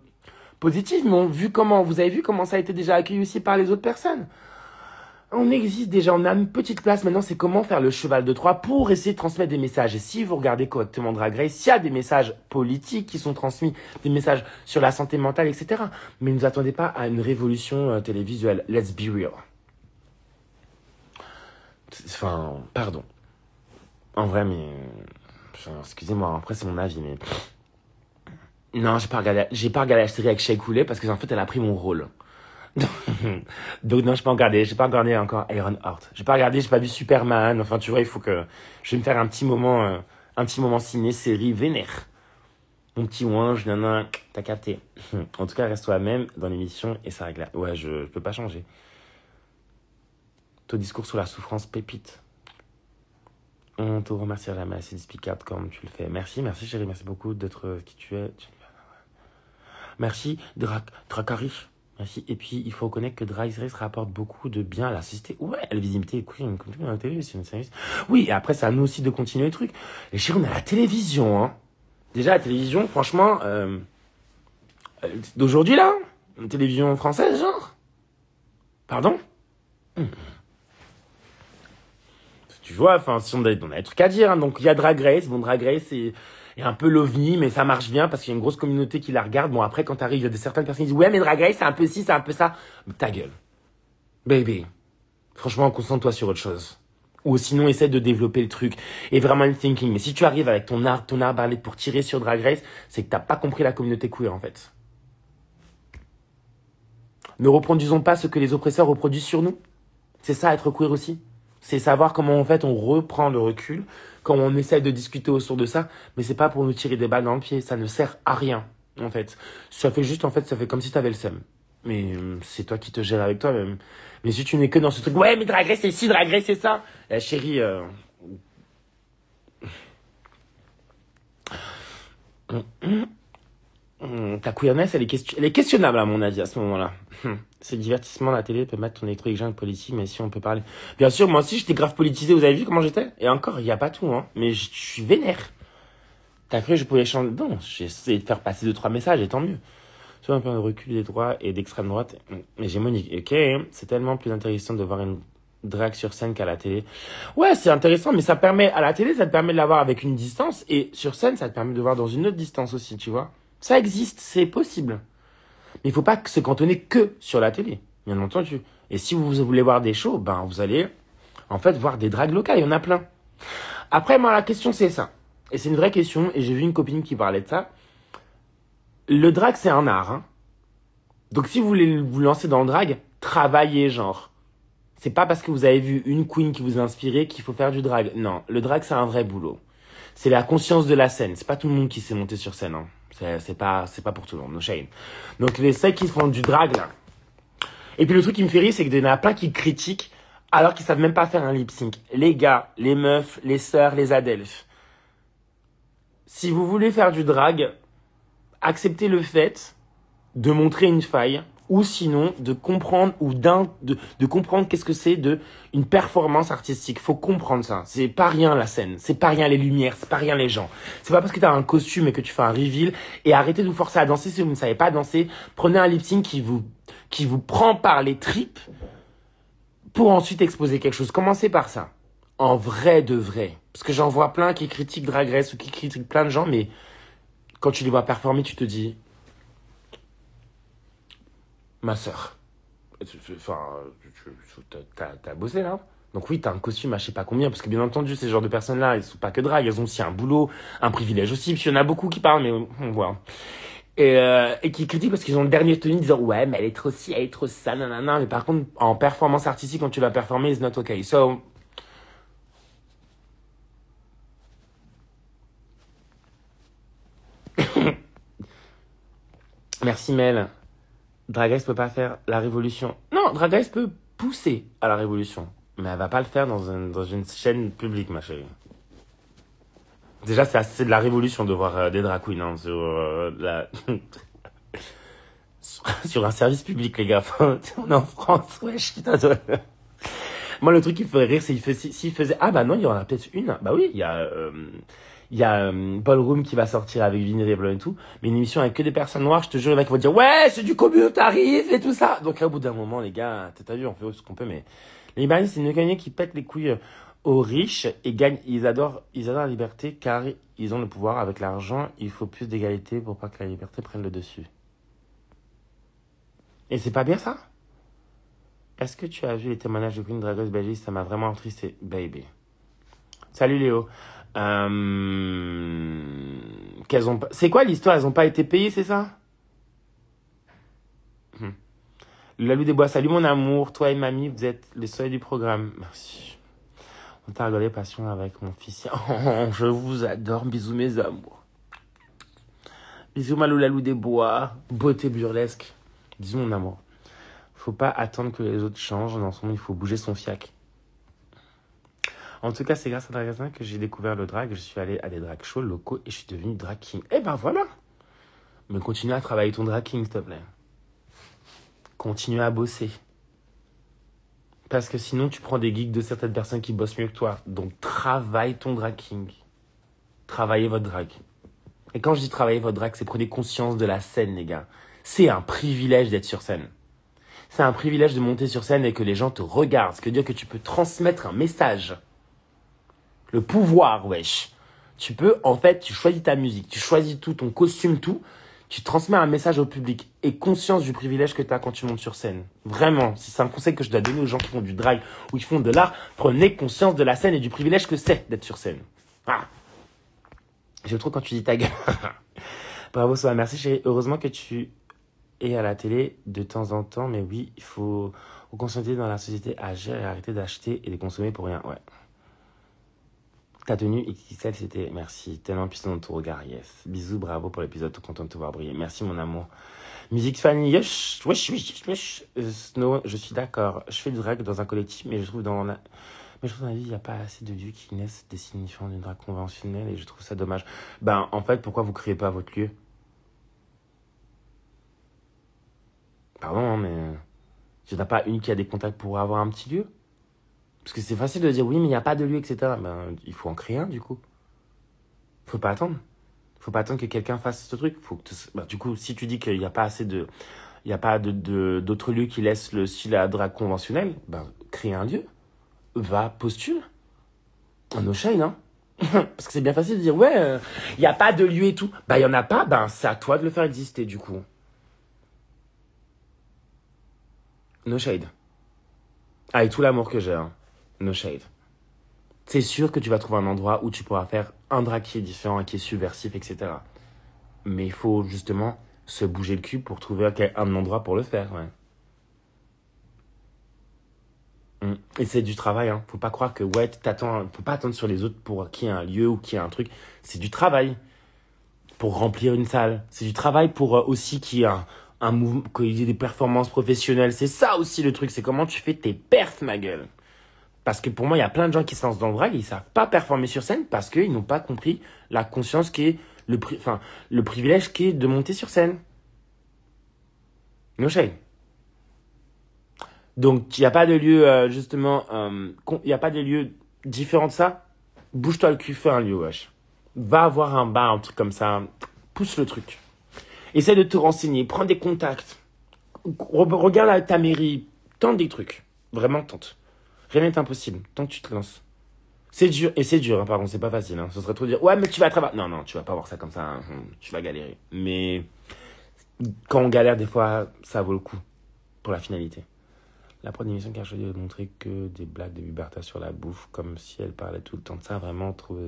positif, mais vous avez vu comment ça a été déjà accueilli aussi par les autres personnes. On existe déjà, on a une petite place, maintenant c'est comment faire le cheval de Troie pour essayer de transmettre des messages. Et si vous regardez correctement Drag Race, il y a des messages politiques qui sont transmis, des messages sur la santé mentale, etc. Mais ne vous attendez pas à une révolution télévisuelle. Let's be real. Enfin, pardon. En vrai, mais... excusez-moi, après c'est mon avis, mais... Non, j'ai pas regardé la série avec Shea Coulee parce que en fait elle a pris mon rôle. Donc non, j'ai pas regardé encore Iron Heart. J'ai pas vu Superman. Enfin, tu vois, il faut que je vais me faire un petit moment ciné, série vénère. Mon petit ouinge, t'as capté. En tout cas, reste toi-même dans l'émission et ça règle. Ouais, je peux pas changer. Ton discours sur la souffrance pépite. On te remerciera jamais assez explicable comme tu le fais. Merci chérie, merci beaucoup d'être qui tu es. Merci, Dracari. Merci. Et puis, il faut reconnaître que Drag Race rapporte beaucoup de bien à la société. Ouais, la visibilité est cool, comme tout dans la télé, c'est une service. Oui, et après, c'est à nous aussi de continuer le truc. Les chéris, on a la télévision, hein. Déjà, la télévision, franchement, d'aujourd'hui, là, une télévision française, genre. Pardon? Tu vois, enfin, si on a des trucs à dire, hein. Donc, il y a Drag Race. Bon, Drag Race, c'est un peu l'ovni, mais ça marche bien parce qu'il y a une grosse communauté qui la regarde. Bon, après, quand t'arrives, il y a certaines personnes qui disent, ouais, mais Drag Race, c'est un peu ci, c'est un peu ça. Mais ta gueule. Baby. Franchement, concentre-toi sur autre chose. Ou sinon, essaie de développer le truc. Et vraiment le thinking. Mais si tu arrives avec ton arbalète pour tirer sur Drag Race, c'est que t'as pas compris la communauté queer, en fait. Ne reproduisons pas ce que les oppresseurs reproduisent sur nous. C'est ça, être queer aussi. C'est savoir comment, en fait, on reprend le recul, comment on essaie de discuter autour de ça, mais c'est pas pour nous tirer des balles dans le pied. Ça ne sert à rien, en fait. Ça fait juste, en fait, ça fait comme si t'avais le seum. Mais c'est toi qui te gères avec toi-même. Mais si tu n'es que dans ce truc, ouais, mais Drag Race, c'est ci, Drag Race, c'est ça. La chérie, ta queerness, elle est questionnable, à mon avis, à ce moment-là. C'est le divertissement, la télé peut mettre ton électro-exigent politique, mais si on peut parler. Bien sûr, moi aussi, j'étais grave politisé, vous avez vu comment j'étais? Et encore, il n'y a pas tout, hein. Mais je suis vénère. T'as cru que je pouvais changer? Non, j'ai essayé de faire passer 2-3 messages, et tant mieux. Soit un peu de recul des droits et d'extrême droite hégémonique. Ok, c'est tellement plus intéressant de voir une drague sur scène qu'à la télé. Ouais, c'est intéressant, mais ça permet, à la télé, ça te permet de la voir avec une distance, et sur scène, ça te permet de voir dans une autre distance aussi, tu vois. Ça existe, c'est possible. Mais il faut pas se cantonner que sur la télé, bien entendu. Et si vous voulez voir des shows, ben, vous allez, en fait, voir des dragues locales, il y en a plein. Après, moi, la question, c'est ça. Et c'est une vraie question, et j'ai vu une copine qui parlait de ça. Le drag, c'est un art, hein. Donc, si vous voulez vous lancer dans le drag, travaillez, genre. C'est pas parce que vous avez vu une queen qui vous a inspiré qu'il faut faire du drag. Non, le drag, c'est un vrai boulot. C'est la conscience de la scène. C'est pas tout le monde qui sait monter sur scène, hein. C'est pas pour tout le monde, no shame. Donc, les celles qui font du drag, là. Et puis, le truc qui me fait rire, c'est qu'il y en a plein qui critiquent alors qu'ils savent même pas faire un lip sync. Les gars, les meufs, les sœurs, les adelphes. Si vous voulez faire du drag, acceptez le fait de montrer une faille, ou sinon de comprendre de comprendre qu'est-ce que c'est une performance artistique. Faut comprendre ça. C'est pas rien la scène, c'est pas rien les lumières, c'est pas rien les gens. C'est pas parce que t'as un costume et que tu fais un reveal, et arrêtez de vous forcer à danser si vous ne savez pas danser. Prenez un lip sync qui vous prend par les tripes pour ensuite exposer quelque chose. Commencez par ça. En vrai de vrai. Parce que j'en vois plein qui critiquent Drag Race ou qui critiquent plein de gens, mais quand tu les vois performer, tu te dis, ma sœur, enfin, t'as bossé là. Donc oui, t'as un costume à je sais pas combien, parce que bien entendu, ces genres de personnes-là, elles sont pas que drag, elles ont aussi un boulot, un privilège aussi, puis il y en a beaucoup qui parlent, mais voilà. Et qui critiquent parce qu'ils ont le dernier tenue disant, ouais, mais elle est trop ci, elle est trop ça, nanana, mais par contre, en performance artistique, quand tu vas performer, it's not okay. So, merci Mel. Drag Race peut pas faire la révolution. Non, Drag Race peut pousser à la révolution. Mais elle va pas le faire dans une chaîne publique, ma chérie. Déjà, c'est assez de la révolution de voir des drag queens, hein, sur un service public, les gars. On est en France, wesh, putain. Moi, le truc qui me ferait rire, c'est s'il faisait... Ah bah non, il y en a peut-être une. Bah oui, il y a Ballroom qui va sortir avec Vinny Reblanc et tout, mais une émission avec que des personnes noires, je te jure, les mecs vont dire, ouais, c'est du communautarisme et tout ça. Donc là, au bout d'un moment, les gars, t'as vu, on fait ce qu'on peut, mais les libéralistes, c'est une gagnée qui pète les couilles aux riches et gagnent, ils adorent la liberté car ils ont le pouvoir. Avec l'argent, il faut plus d'égalité pour pas que la liberté prenne le dessus. Et c'est pas bien ça? Est-ce que tu as vu les témoignages de Queen Dragon Belgique? Ça m'a vraiment attristé, baby. Salut Léo. C'est quoi l'histoire? Elles ont pas été payées, c'est ça? Le Lalou des Bois, salut mon amour. Toi et mamie, vous êtes les soleils du programme. Merci. On t'a rigolé passion avec mon fils. Oh, je vous adore. Bisous mes amours. Bisous Malou Lalou des Bois. Beauté burlesque. Bisous mon amour. Faut pas attendre que les autres changent. Dans ce monde, il faut bouger son fiac. En tout cas, c'est grâce à Dragasin que j'ai découvert le drag. Je suis allé à des drag shows locaux et je suis devenu drag king. Et ben voilà. Mais continue à travailler ton drag king, s'il te plaît. Continue à bosser. Parce que sinon, tu prends des gigs de certaines personnes qui bossent mieux que toi. Donc, travaille ton drag king. Travaillez votre drag. Et quand je dis travailler votre drag, c'est prenez conscience de la scène, les gars. C'est un privilège d'être sur scène. C'est un privilège de monter sur scène et que les gens te regardent. Ce qui veut dire que tu peux transmettre un message. Le pouvoir, wesh. Tu peux, en fait, tu choisis ta musique, tu choisis tout, ton costume, tout. Tu transmets un message au public. Et conscience du privilège que tu as quand tu montes sur scène. Vraiment, si c'est un conseil que je dois donner aux gens qui font du drag ou qui font de l'art, prenez conscience de la scène et du privilège que c'est d'être sur scène. Ah. J'aime trop quand tu dis ta gueule. Bravo, Soa. Merci, chérie. Heureusement que tu es à la télé de temps en temps. Mais oui, il faut conscientiser dans la société, agir et arrêter d'acheter et de consommer pour rien. Ouais. Ta tenue XXL, c'était merci. Tellement puissant dans ton regard. Yes. Bisous, bravo pour l'épisode. Tout content de te voir briller. Merci, mon amour. Musique fan, wesh. Snow, je suis d'accord. Je fais du drag dans un collectif, mais je trouve dans la vie, il n'y a pas assez de lieux qui naissent des signifiants d'une drag conventionnelle et je trouve ça dommage. Ben, en fait, pourquoi vous créez pas votre lieu? Pardon, hein, mais il n'y en a pas une qui a des contacts pour avoir un petit lieu? Parce que c'est facile de dire oui, mais il n'y a pas de lieu, etc. Ben, il faut en créer un, du coup. Faut pas attendre. Faut pas attendre que quelqu'un fasse ce truc. Ben, du coup, si tu dis qu'il n'y a pas assez de... Il n'y a pas d'autres lieux qui laissent le style à drag conventionnel, ben, crée un lieu. Va, postule. No shade, hein. Parce que c'est bien facile de dire, ouais, il n'y a pas de lieu et tout. Bah, il n'y en a pas, ben, c'est à toi de le faire exister, du coup. No shade. Avec tout l'amour que j'ai, hein. No shade. C'est sûr que tu vas trouver un endroit où tu pourras faire un drag qui est différent, qui est subversif, etc. Mais il faut justement se bouger le cul pour trouver un endroit pour le faire, ouais. Et c'est du travail, hein. Faut pas croire que, ouais, faut pas attendre sur les autres pour qu'il y ait un lieu ou qu'il y ait un truc. C'est du travail pour remplir une salle. C'est du travail pour aussi qu'il y ait un mouvement, qu'il y ait des performances professionnelles. C'est ça aussi le truc, c'est comment tu fais tes perfs, ma gueule. Parce que pour moi, il y a plein de gens qui se lancent dans le drag et ils savent pas performer sur scène parce qu'ils n'ont pas compris la conscience qui est le privilège qui est de monter sur scène. No shade. Donc, il n'y a pas de lieu, justement, il n'y a pas de lieu différent de ça. Bouge-toi le cul, fais un lieu, wesh. Va avoir un bar, un truc comme ça. Pousse le truc. Essaie de te renseigner, prends des contacts. Regarde ta mairie, tente des trucs. Vraiment, tente. Rien n'est impossible, tant que tu te lances. C'est dur, et c'est dur, hein, pardon, c'est pas facile. Hein. Ce serait trop dire, ouais, mais tu vas travailler. Non, non, tu vas pas voir ça comme ça, hein. Tu vas galérer. Mais quand on galère, des fois, ça vaut le coup pour la finalité. La prod d'émission qui a choisi de montrer que des blagues de Buberta sur la bouffe, comme si elle parlait tout le temps de ça, vraiment trouvé.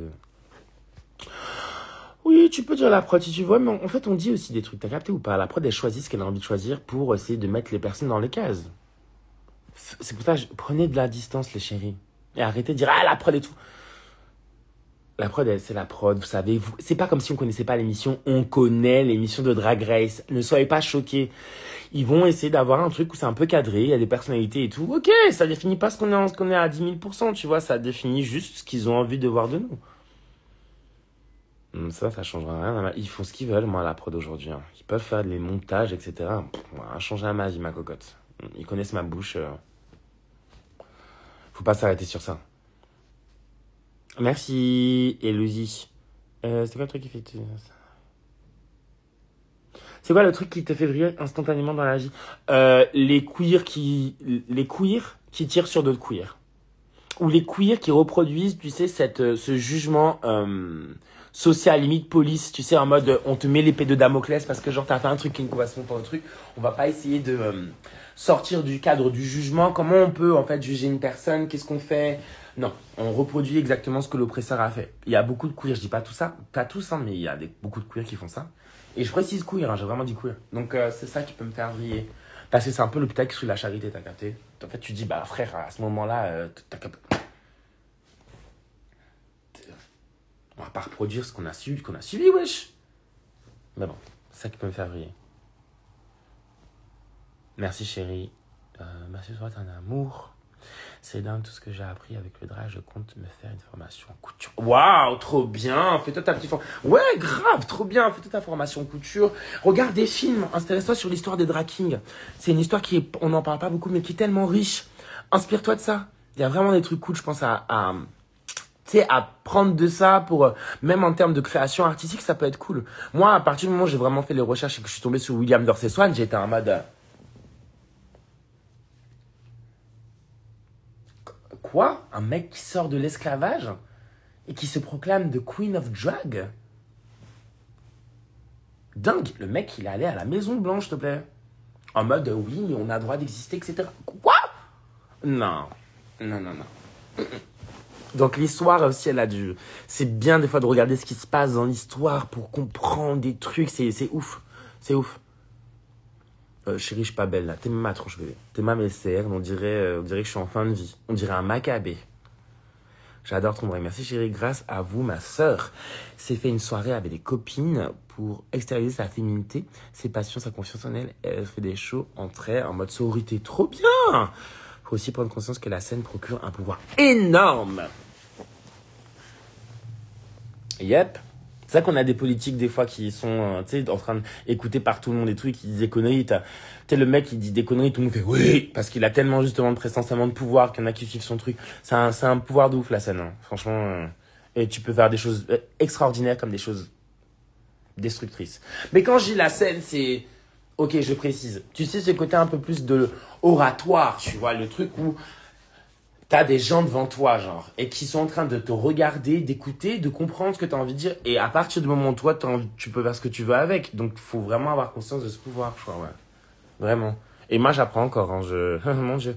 Oui, tu peux dire la prod si tu veux, mais en fait, on dit aussi des trucs. T'as capté ou pas? La prod, elle choisit ce qu'elle a envie de choisir pour essayer de mettre les personnes dans les cases. C'est pour ça, prenez de la distance, les chéris. Et arrêtez de dire, ah, la prod et tout. La prod, c'est la prod, vous savez. C'est pas comme si on connaissait pas l'émission. On connaît l'émission de Drag Race. Ne soyez pas choqués. Ils vont essayer d'avoir un truc où c'est un peu cadré, il y a des personnalités et tout. Ok, ça définit pas ce qu'on est à 10 000%, tu vois. Ça définit juste ce qu'ils ont envie de voir de nous. Ça changera rien. Ils font ce qu'ils veulent, moi, à la prod aujourd'hui. Hein. Ils peuvent faire des montages, etc. Ça change à ma vie, ma cocotte. Ils connaissent ma bouche. Faut pas s'arrêter sur ça. Merci, Elodie. C'est quoi le truc qui fait... C'est quoi le truc qui te fait briller instantanément dans la vie? Les queers qui tirent sur d'autres queers. Ou les queers qui reproduisent, tu sais, ce jugement social, limite police, tu sais, en mode on te met l'épée de Damoclès parce que genre t'as fait un truc qui ne correspond pas au truc. On va pas essayer de sortir du cadre du jugement. Comment on peut en fait juger une personne? Qu'est-ce qu'on fait? Non, on reproduit exactement ce que l'oppresseur a fait. Il y a beaucoup de queers, je dis pas tout ça, pas tous, hein, mais il y a beaucoup de queers qui font ça. Et je précise queer, hein, j'ai vraiment dit queer. Donc c'est ça qui peut me faire briller. Parce que c'est un peu l'hôpital qui suit la charité, t'as capté? En fait, tu dis, bah frère, à ce moment-là, t'as capté. On va pas reproduire ce qu'on a subi, wesh. Mais bon, c'est ça qui peut me faire briller. Merci chérie. Merci toi, t'es un amour. C'est dingue tout ce que j'ai appris avec le drag. Je compte me faire une formation en couture. Waouh, trop bien. Fais-toi ta petite formation. Ouais, grave, trop bien. Fais-toi ta formation en couture. Regarde des films. Intéresse-toi sur l'histoire des drag kings. C'est une histoire on n'en parle pas beaucoup, mais qui est tellement riche. Inspire-toi de ça. Il y a vraiment des trucs cool, je pense, tu sais, à prendre de ça pour, même en termes de création artistique, ça peut être cool. Moi, à partir du moment où j'ai vraiment fait les recherches et que je suis tombé sur William Dorsey Swan, j'étais en mode, quoi? Un mec qui sort de l'esclavage et qui se proclame The Queen of Drag? Dingue, le mec, il est allé à la Maison Blanche, s'il te plaît. En mode, oui, on a le droit d'exister, etc. Quoi? Non. Non, non, non. Donc l'histoire aussi, c'est bien des fois de regarder ce qui se passe dans l'histoire pour comprendre des trucs, c'est ouf. C'est ouf. Chérie, je suis pas belle là. T'es ma tronche bébé. T'es ma messère. On dirait que je suis en fin de vie. On dirait un macabé. J'adore ton break. Merci chérie. Grâce à vous, ma sœur s'est fait une soirée avec des copines pour extérioriser sa féminité, ses passions, sa confiance en elle. Elle fait des shows entre elles en mode sororité. Trop bien. Faut aussi prendre conscience que la scène procure un pouvoir énorme. Yep. C'est ça qu'on a des politiques des fois qui sont tu sais, en train d'écouter par tout le monde des trucs, qui disent des conneries. Tu sais, le mec qui dit des conneries, tout le monde fait oui, parce qu'il a tellement justement de présence, tellement de pouvoir qu'il y en a qui suivent son truc. C'est un pouvoir de ouf la scène, hein. Franchement. Et tu peux faire des choses extraordinaires comme des choses destructrices. Mais quand je dis la scène, c'est... Ok, je précise. Tu sais, ce côté un peu plus de oratoire, tu vois, le truc où t'as des gens devant toi, genre, et qui sont en train de te regarder, d'écouter, de comprendre ce que t'as envie de dire. Et à partir du moment où toi, tu peux faire ce que tu veux avec. Donc, faut vraiment avoir conscience de ce pouvoir, je crois, ouais. Vraiment. Et moi, j'apprends encore, hein, mon Dieu.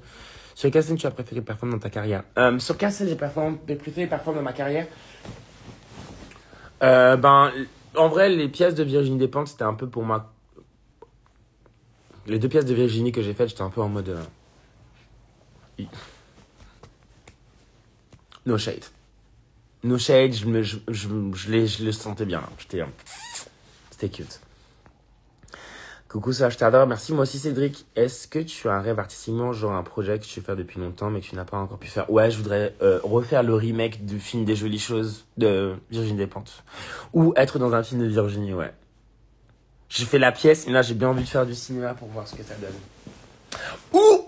Sur quelle scène tu as préféré performer dans ta carrière? Sur quelle scène j'ai préféré performer dans ma carrière? En vrai, les pièces de Virginie Despentes, c'était un peu pour moi. Les 2 pièces de Virginie que j'ai faites, j'étais un peu en mode... No shade. No shade, je le sentais bien. C'était cute. Coucou, ça, je t'adore. Merci, moi aussi, Cédric. Est-ce que tu as un rêve artistiquement, genre un projet que tu veux faire depuis longtemps, mais que tu n'as pas encore pu faire? Ouais, je voudrais refaire le remake du film Des Jolies Choses de Virginie Despentes. Ou être dans un film de Virginie, ouais. J'ai fait la pièce, mais là, j'ai bien envie de faire du cinéma pour voir ce que ça donne. Ou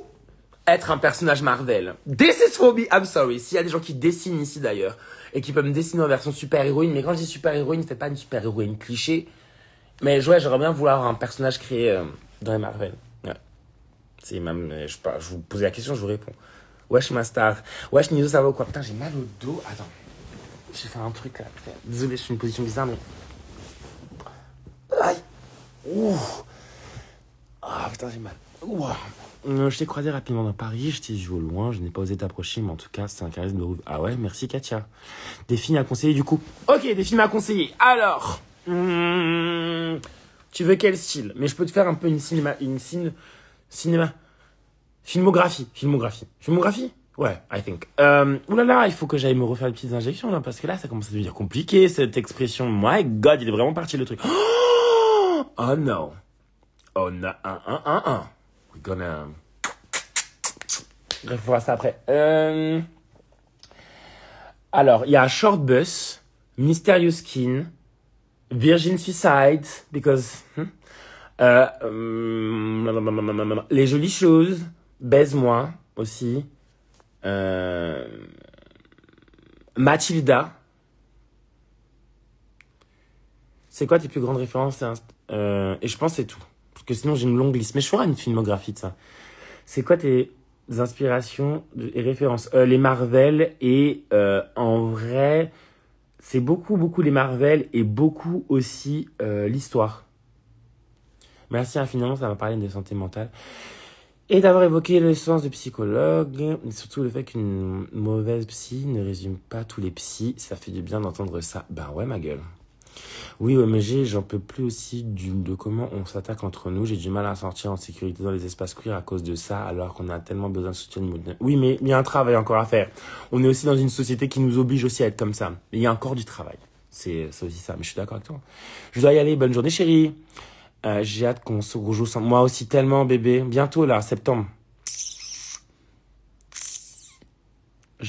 être un personnage Marvel. This is for me, I'm sorry. S'il y a des gens qui dessinent ici, d'ailleurs, et qui peuvent me dessiner en version super-héroïne, mais quand je dis super-héroïne, c'est pas une super-héroïne cliché. Mais ouais, j'aimerais bien vouloir un personnage créé dans les Marvel. Ouais. C'est même, je vous posez la question, je vous réponds. Wesh, ma star. Wesh, Nizo, ça va ou quoi? Putain, j'ai mal au dos. Attends. J'ai fait un truc là. Putain. Désolé, je suis une position bizarre, mais... Aïe. Ouh. Ah, putain, j'ai mal. Ouh. Je t'ai croisé rapidement dans Paris, je t'ai vu au loin, je n'ai pas osé t'approcher, mais en tout cas, c'est un charisme de ouf. Ah ouais, merci Katia. Des films à conseiller du coup. Ok, des films à conseiller. Alors, tu veux quel style? Mais je peux te faire un peu filmographie. Ouais, I think. Oulala, il faut que j'aille me refaire les petites injections là, parce que là, ça commence à devenir compliqué cette expression. My God, il est vraiment parti le truc. Oh non. Oh non, We're gonna... Bref, on verra ça après. Alors, il y a Short Bus, Mysterious Skin, Virgin Suicide, because... Les Jolies Choses, Baise-moi, aussi. Mathilda. C'est quoi tes plus grandes références? Et je pense que c'est tout. Parce que sinon, j'ai une longue liste. Mais je ferai une filmographie de ça. C'est quoi tes inspirations et références? Les Marvel et en vrai, c'est beaucoup les Marvel et beaucoup aussi l'histoire. Merci infiniment, ça m'a parlé de santé mentale. Et d'avoir évoqué le sens de psychologue. Et surtout le fait qu'une mauvaise psy ne résume pas tous les psys. Ça fait du bien d'entendre ça. Ben ouais, ma gueule. Oui, OMG, j'en peux plus aussi de comment on s'attaque entre nous. J'ai du mal à sortir en sécurité dans les espaces queer à cause de ça, alors qu'on a tellement besoin de soutien. Oui, mais il y a un travail encore à faire. On est aussi dans une société qui nous oblige aussi à être comme ça. Mais il y a encore du travail. C'est aussi ça. Mais je suis d'accord avec toi. Je dois y aller. Bonne journée, chérie. J'ai hâte qu'on se rejoue. Moi aussi tellement, bébé. Bientôt, là, septembre.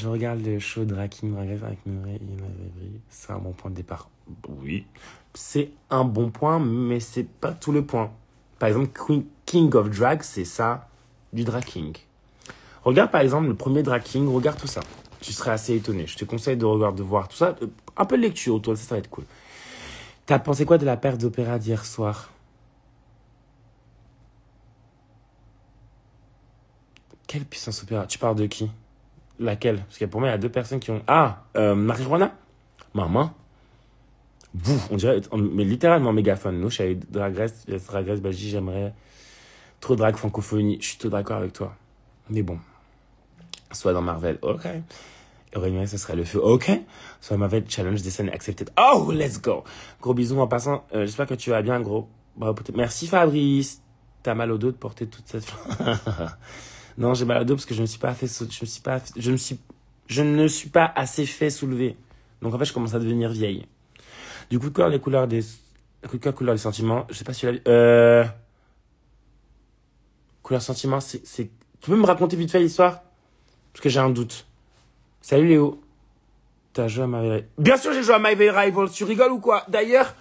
Je regarde le show Drag King Drag Race avec Murray et c'est un bon point de départ. Oui. C'est un bon point, mais c'est pas tout le point. Par exemple, King of Drag, c'est ça, du Drag King. Regarde par exemple le premier Drag King, regarde tout ça. Tu serais assez étonné. Je te conseille de voir tout ça. Un peu de lecture autour de ça, ça va être cool. T'as pensé quoi de la perte d'opéra d'hier soir? Quelle puissance opéra? Tu parles de qui? Laquelle? Parce que pour moi, il y a deux personnes qui ont... Ah, Marijuana? Maman? Bouf, on dirait... Mais littéralement mégaphone. Nous, je suis avec Drag Race Belgique, j'aimerais trop drag francophonie. Je suis tout d'accord avec toi. Mais bon. Soit dans Marvel, ok. Aurélien, ce serait le feu, ok. Soit Marvel Challenge des scènes accepted. Oh, let's go. Gros bisous en passant. J'espère que tu vas bien, gros. Bravo. Merci Fabrice. T'as mal au dos de porter toute cette... Non, j'ai mal au dos parce que je ne suis pas assez fait soulever. Donc en fait, je commence à devenir vieille. Du coup de cœur, couleur des sentiments. Je sais pas si tu l'as vu. Couleur sentiments, c'est... Tu peux me raconter vite fait l'histoire? Parce que j'ai un doute. Salut Léo. T'as joué à My Very... Bien sûr, j'ai joué à My Very Rivals. Tu rigoles ou quoi? D'ailleurs,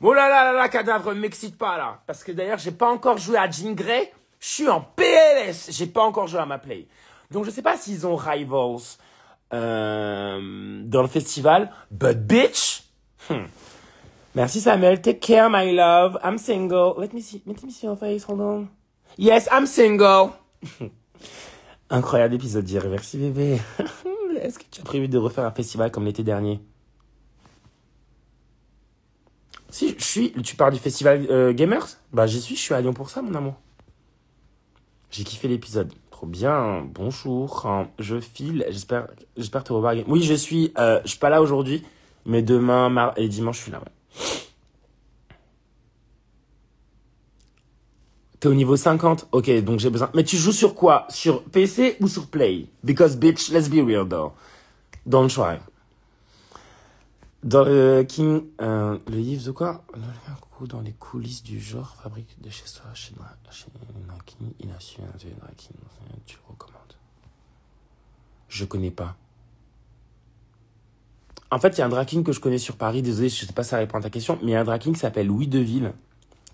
oh là là là là, cadavre, m'excite pas là. Parce que d'ailleurs, j'ai pas encore joué à Jean Grey. Je suis en PLS. J'ai pas encore joué à ma play. Donc, je sais pas s'ils ont Rivals dans le festival. But bitch. Merci Samuel. Take care, my love. I'm single. Let me see your face. Hold on. Yes, I'm single. Incroyable épisode d'hier. Merci bébé. Est-ce que tu as prévu de refaire un festival comme l'été dernier? Si, tu parles du festival Gamers? Bah, j'y suis, je suis à Lyon pour ça, mon amour. J'ai kiffé l'épisode. Trop bien. Bonjour. Je file. J'espère te revoir. Oui, je suis pas là aujourd'hui, mais demain et dimanche, je suis là, ouais. T'es au niveau 50? Ok, donc j'ai besoin... Mais tu joues sur quoi? Sur PC ou sur Play? Because, bitch, let's be real, though. Don't try. Dans le King... le livre de quoi? Dans les coulisses du genre, fabrique de chez soi, chez King, il a su un King. Tu le recommandes? Je connais pas. En fait, il y a un drag king que je connais sur Paris. Désolé, je sais pas si ça répond à ta question, mais il y a un drag king qui s'appelle Louis Deville,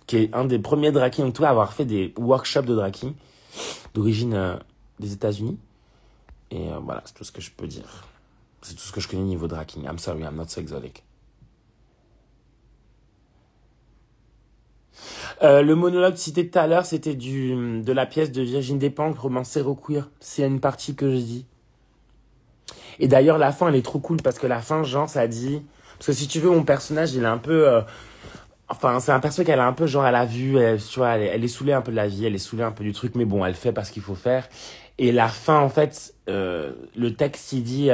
qui est un des premiers drag kings en tout cas à avoir fait des workshops de drag king d'origine des États-Unis. Et voilà, c'est tout ce que je peux dire. C'est tout ce que je connais niveau drag king. I'm sorry, I'm not so exotic. Le monologue cité tout à l'heure, c'était de la pièce de Virginie Despentes, romancée queer. C'est une partie que je dis. Et d'ailleurs, la fin, elle est trop cool parce que la fin, genre, ça dit... Parce que si tu veux, mon personnage, il est un peu... Enfin, c'est un perso qu'elle a un peu, genre, elle a vu, tu vois, elle est saoulée un peu de la vie, elle est saoulée un peu du truc, mais bon, elle fait parce qu'il faut faire. Et la fin, en fait, le texte, il dit,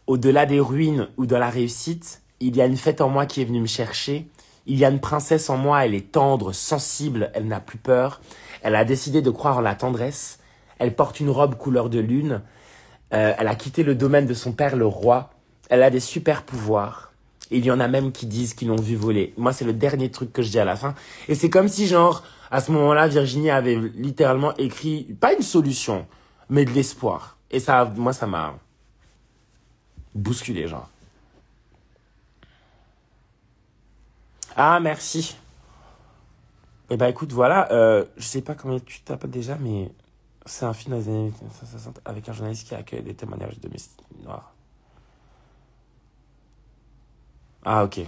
au-delà des ruines ou de la réussite, il y a une fête en moi qui est venue me chercher. Il y a une princesse en moi, elle est tendre, sensible, elle n'a plus peur. Elle a décidé de croire en la tendresse. Elle porte une robe couleur de lune. Elle a quitté le domaine de son père, le roi. Elle a des super pouvoirs. Et il y en a même qui disent qu'ils l'ont vu voler. Moi, c'est le dernier truc que je dis à la fin. Et c'est comme si, genre, à ce moment-là, Virginie avait littéralement écrit, pas une solution, mais de l'espoir. Et ça, moi, ça m'a bousculé, genre. Ah, merci. Eh ben, écoute, voilà, je sais pas combien tu t'appelles déjà, mais c'est un film des années 1960 avec un journaliste qui accueille des témoignages de domestiques noirs. Ah, ok.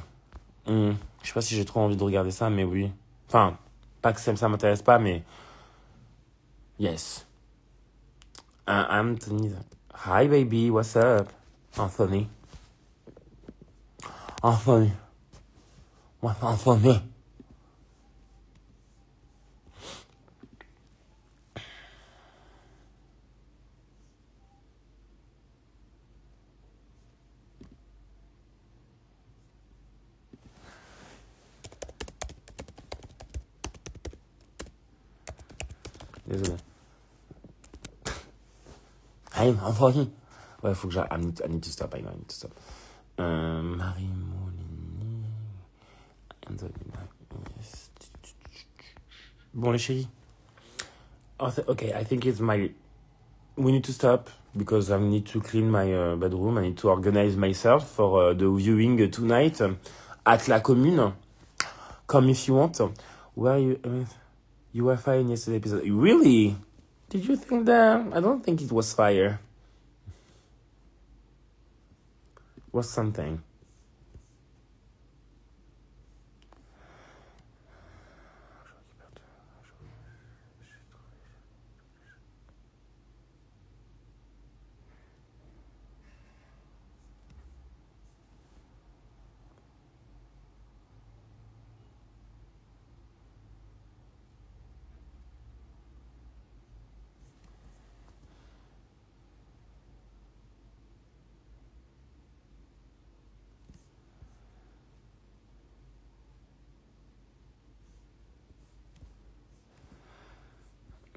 Je sais pas si j'ai trop envie de regarder ça, mais oui. Enfin, pas que ça m'intéresse pas, mais... Yes. Anthony. Hi, baby, what's up? Anthony. Anthony. What's Anthony? Désolé. Hey, Anthony. Ouais, faut que j'arrête. I need to stop. I know I need to stop. Marie Molini. Yes. Bon, les chéris. Ok, I think it's my we need to stop because I need to clean my bedroom. I need to organize myself for the viewing tonight at La Commune. Come if you want. Where you were fire in yesterday's episode. Really? Did you think that? I don't think it was fire. It was something.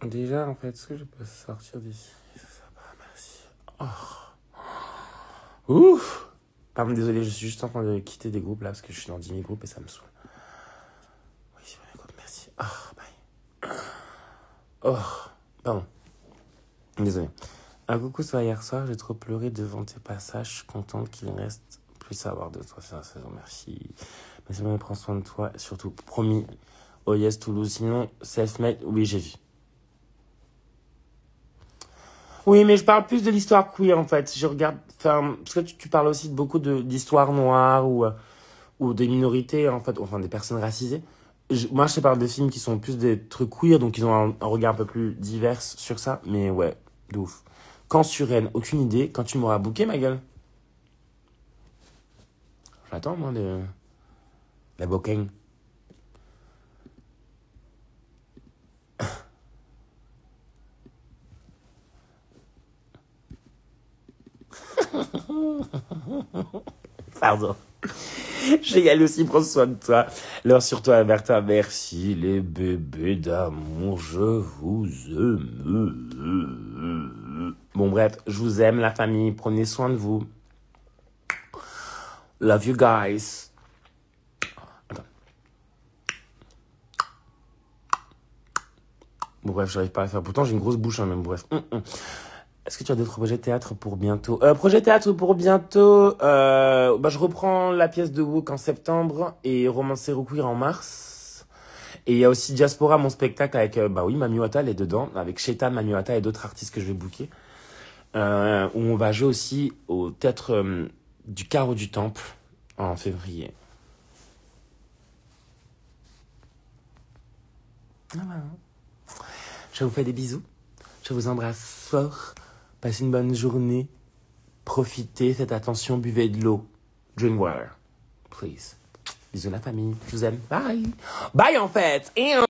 Déjà, en fait, est-ce que je peux sortir d'ici? Ça va, merci. Oh. Ouf. Pardon, désolé, je suis juste en train de quitter des groupes là parce que je suis dans 10 000 groupes et ça me saoule. Oui, c'est vrai, groupe, merci. Oh, bye. Oh, pardon. Désolé. Un coucou, soit hier soir, j'ai trop pleuré devant tes passages. Je suis contente qu'il reste plus à voir de toi cette saison. Merci. Merci, prends soin de toi. Surtout, promis. Oh yes, Toulouse. Sinon, self-made, oui, j'ai vu. Oui, mais je parle plus de l'histoire queer, en fait. Je regarde, enfin, parce que tu parles aussi de beaucoup d'histoires noires ou des minorités, en fait, enfin, des personnes racisées. Moi, je te parle de films qui sont plus des trucs queer, donc ils ont un regard un peu plus divers sur ça. Mais ouais, de ouf. Quand sur Rennes, aucune idée. Quand tu m'auras booké, ma gueule. J'attends, moi, la booking. Pardon. Je vais y aller aussi, prends soin de toi. Alors sur toi, Bertha, merci les bébés d'amour, je vous aime. Bon bref, je vous aime la famille, prenez soin de vous. Love you guys. Attends. Bon bref, j'arrive pas à faire. Pourtant j'ai une grosse bouche, hein, même bref. Est-ce que tu as d'autres projets de théâtre pour bientôt? Projet théâtre pour bientôt. Je reprends la pièce de Wook en septembre et Romancer ou Queer en mars. Et il y a aussi Diaspora, mon spectacle avec, Mami Wata, elle est dedans, avec Shetan, Mami Wata et d'autres artistes que je vais booker. Où on va jouer aussi au théâtre du Carreau du Temple en février. Voilà. Je vous fais des bisous. Je vous embrasse fort. Passez une bonne journée. Profitez, faites attention, buvez de l'eau. Drink water. Please. Bisous la famille. Je vous aime. Bye. Bye en fait. Et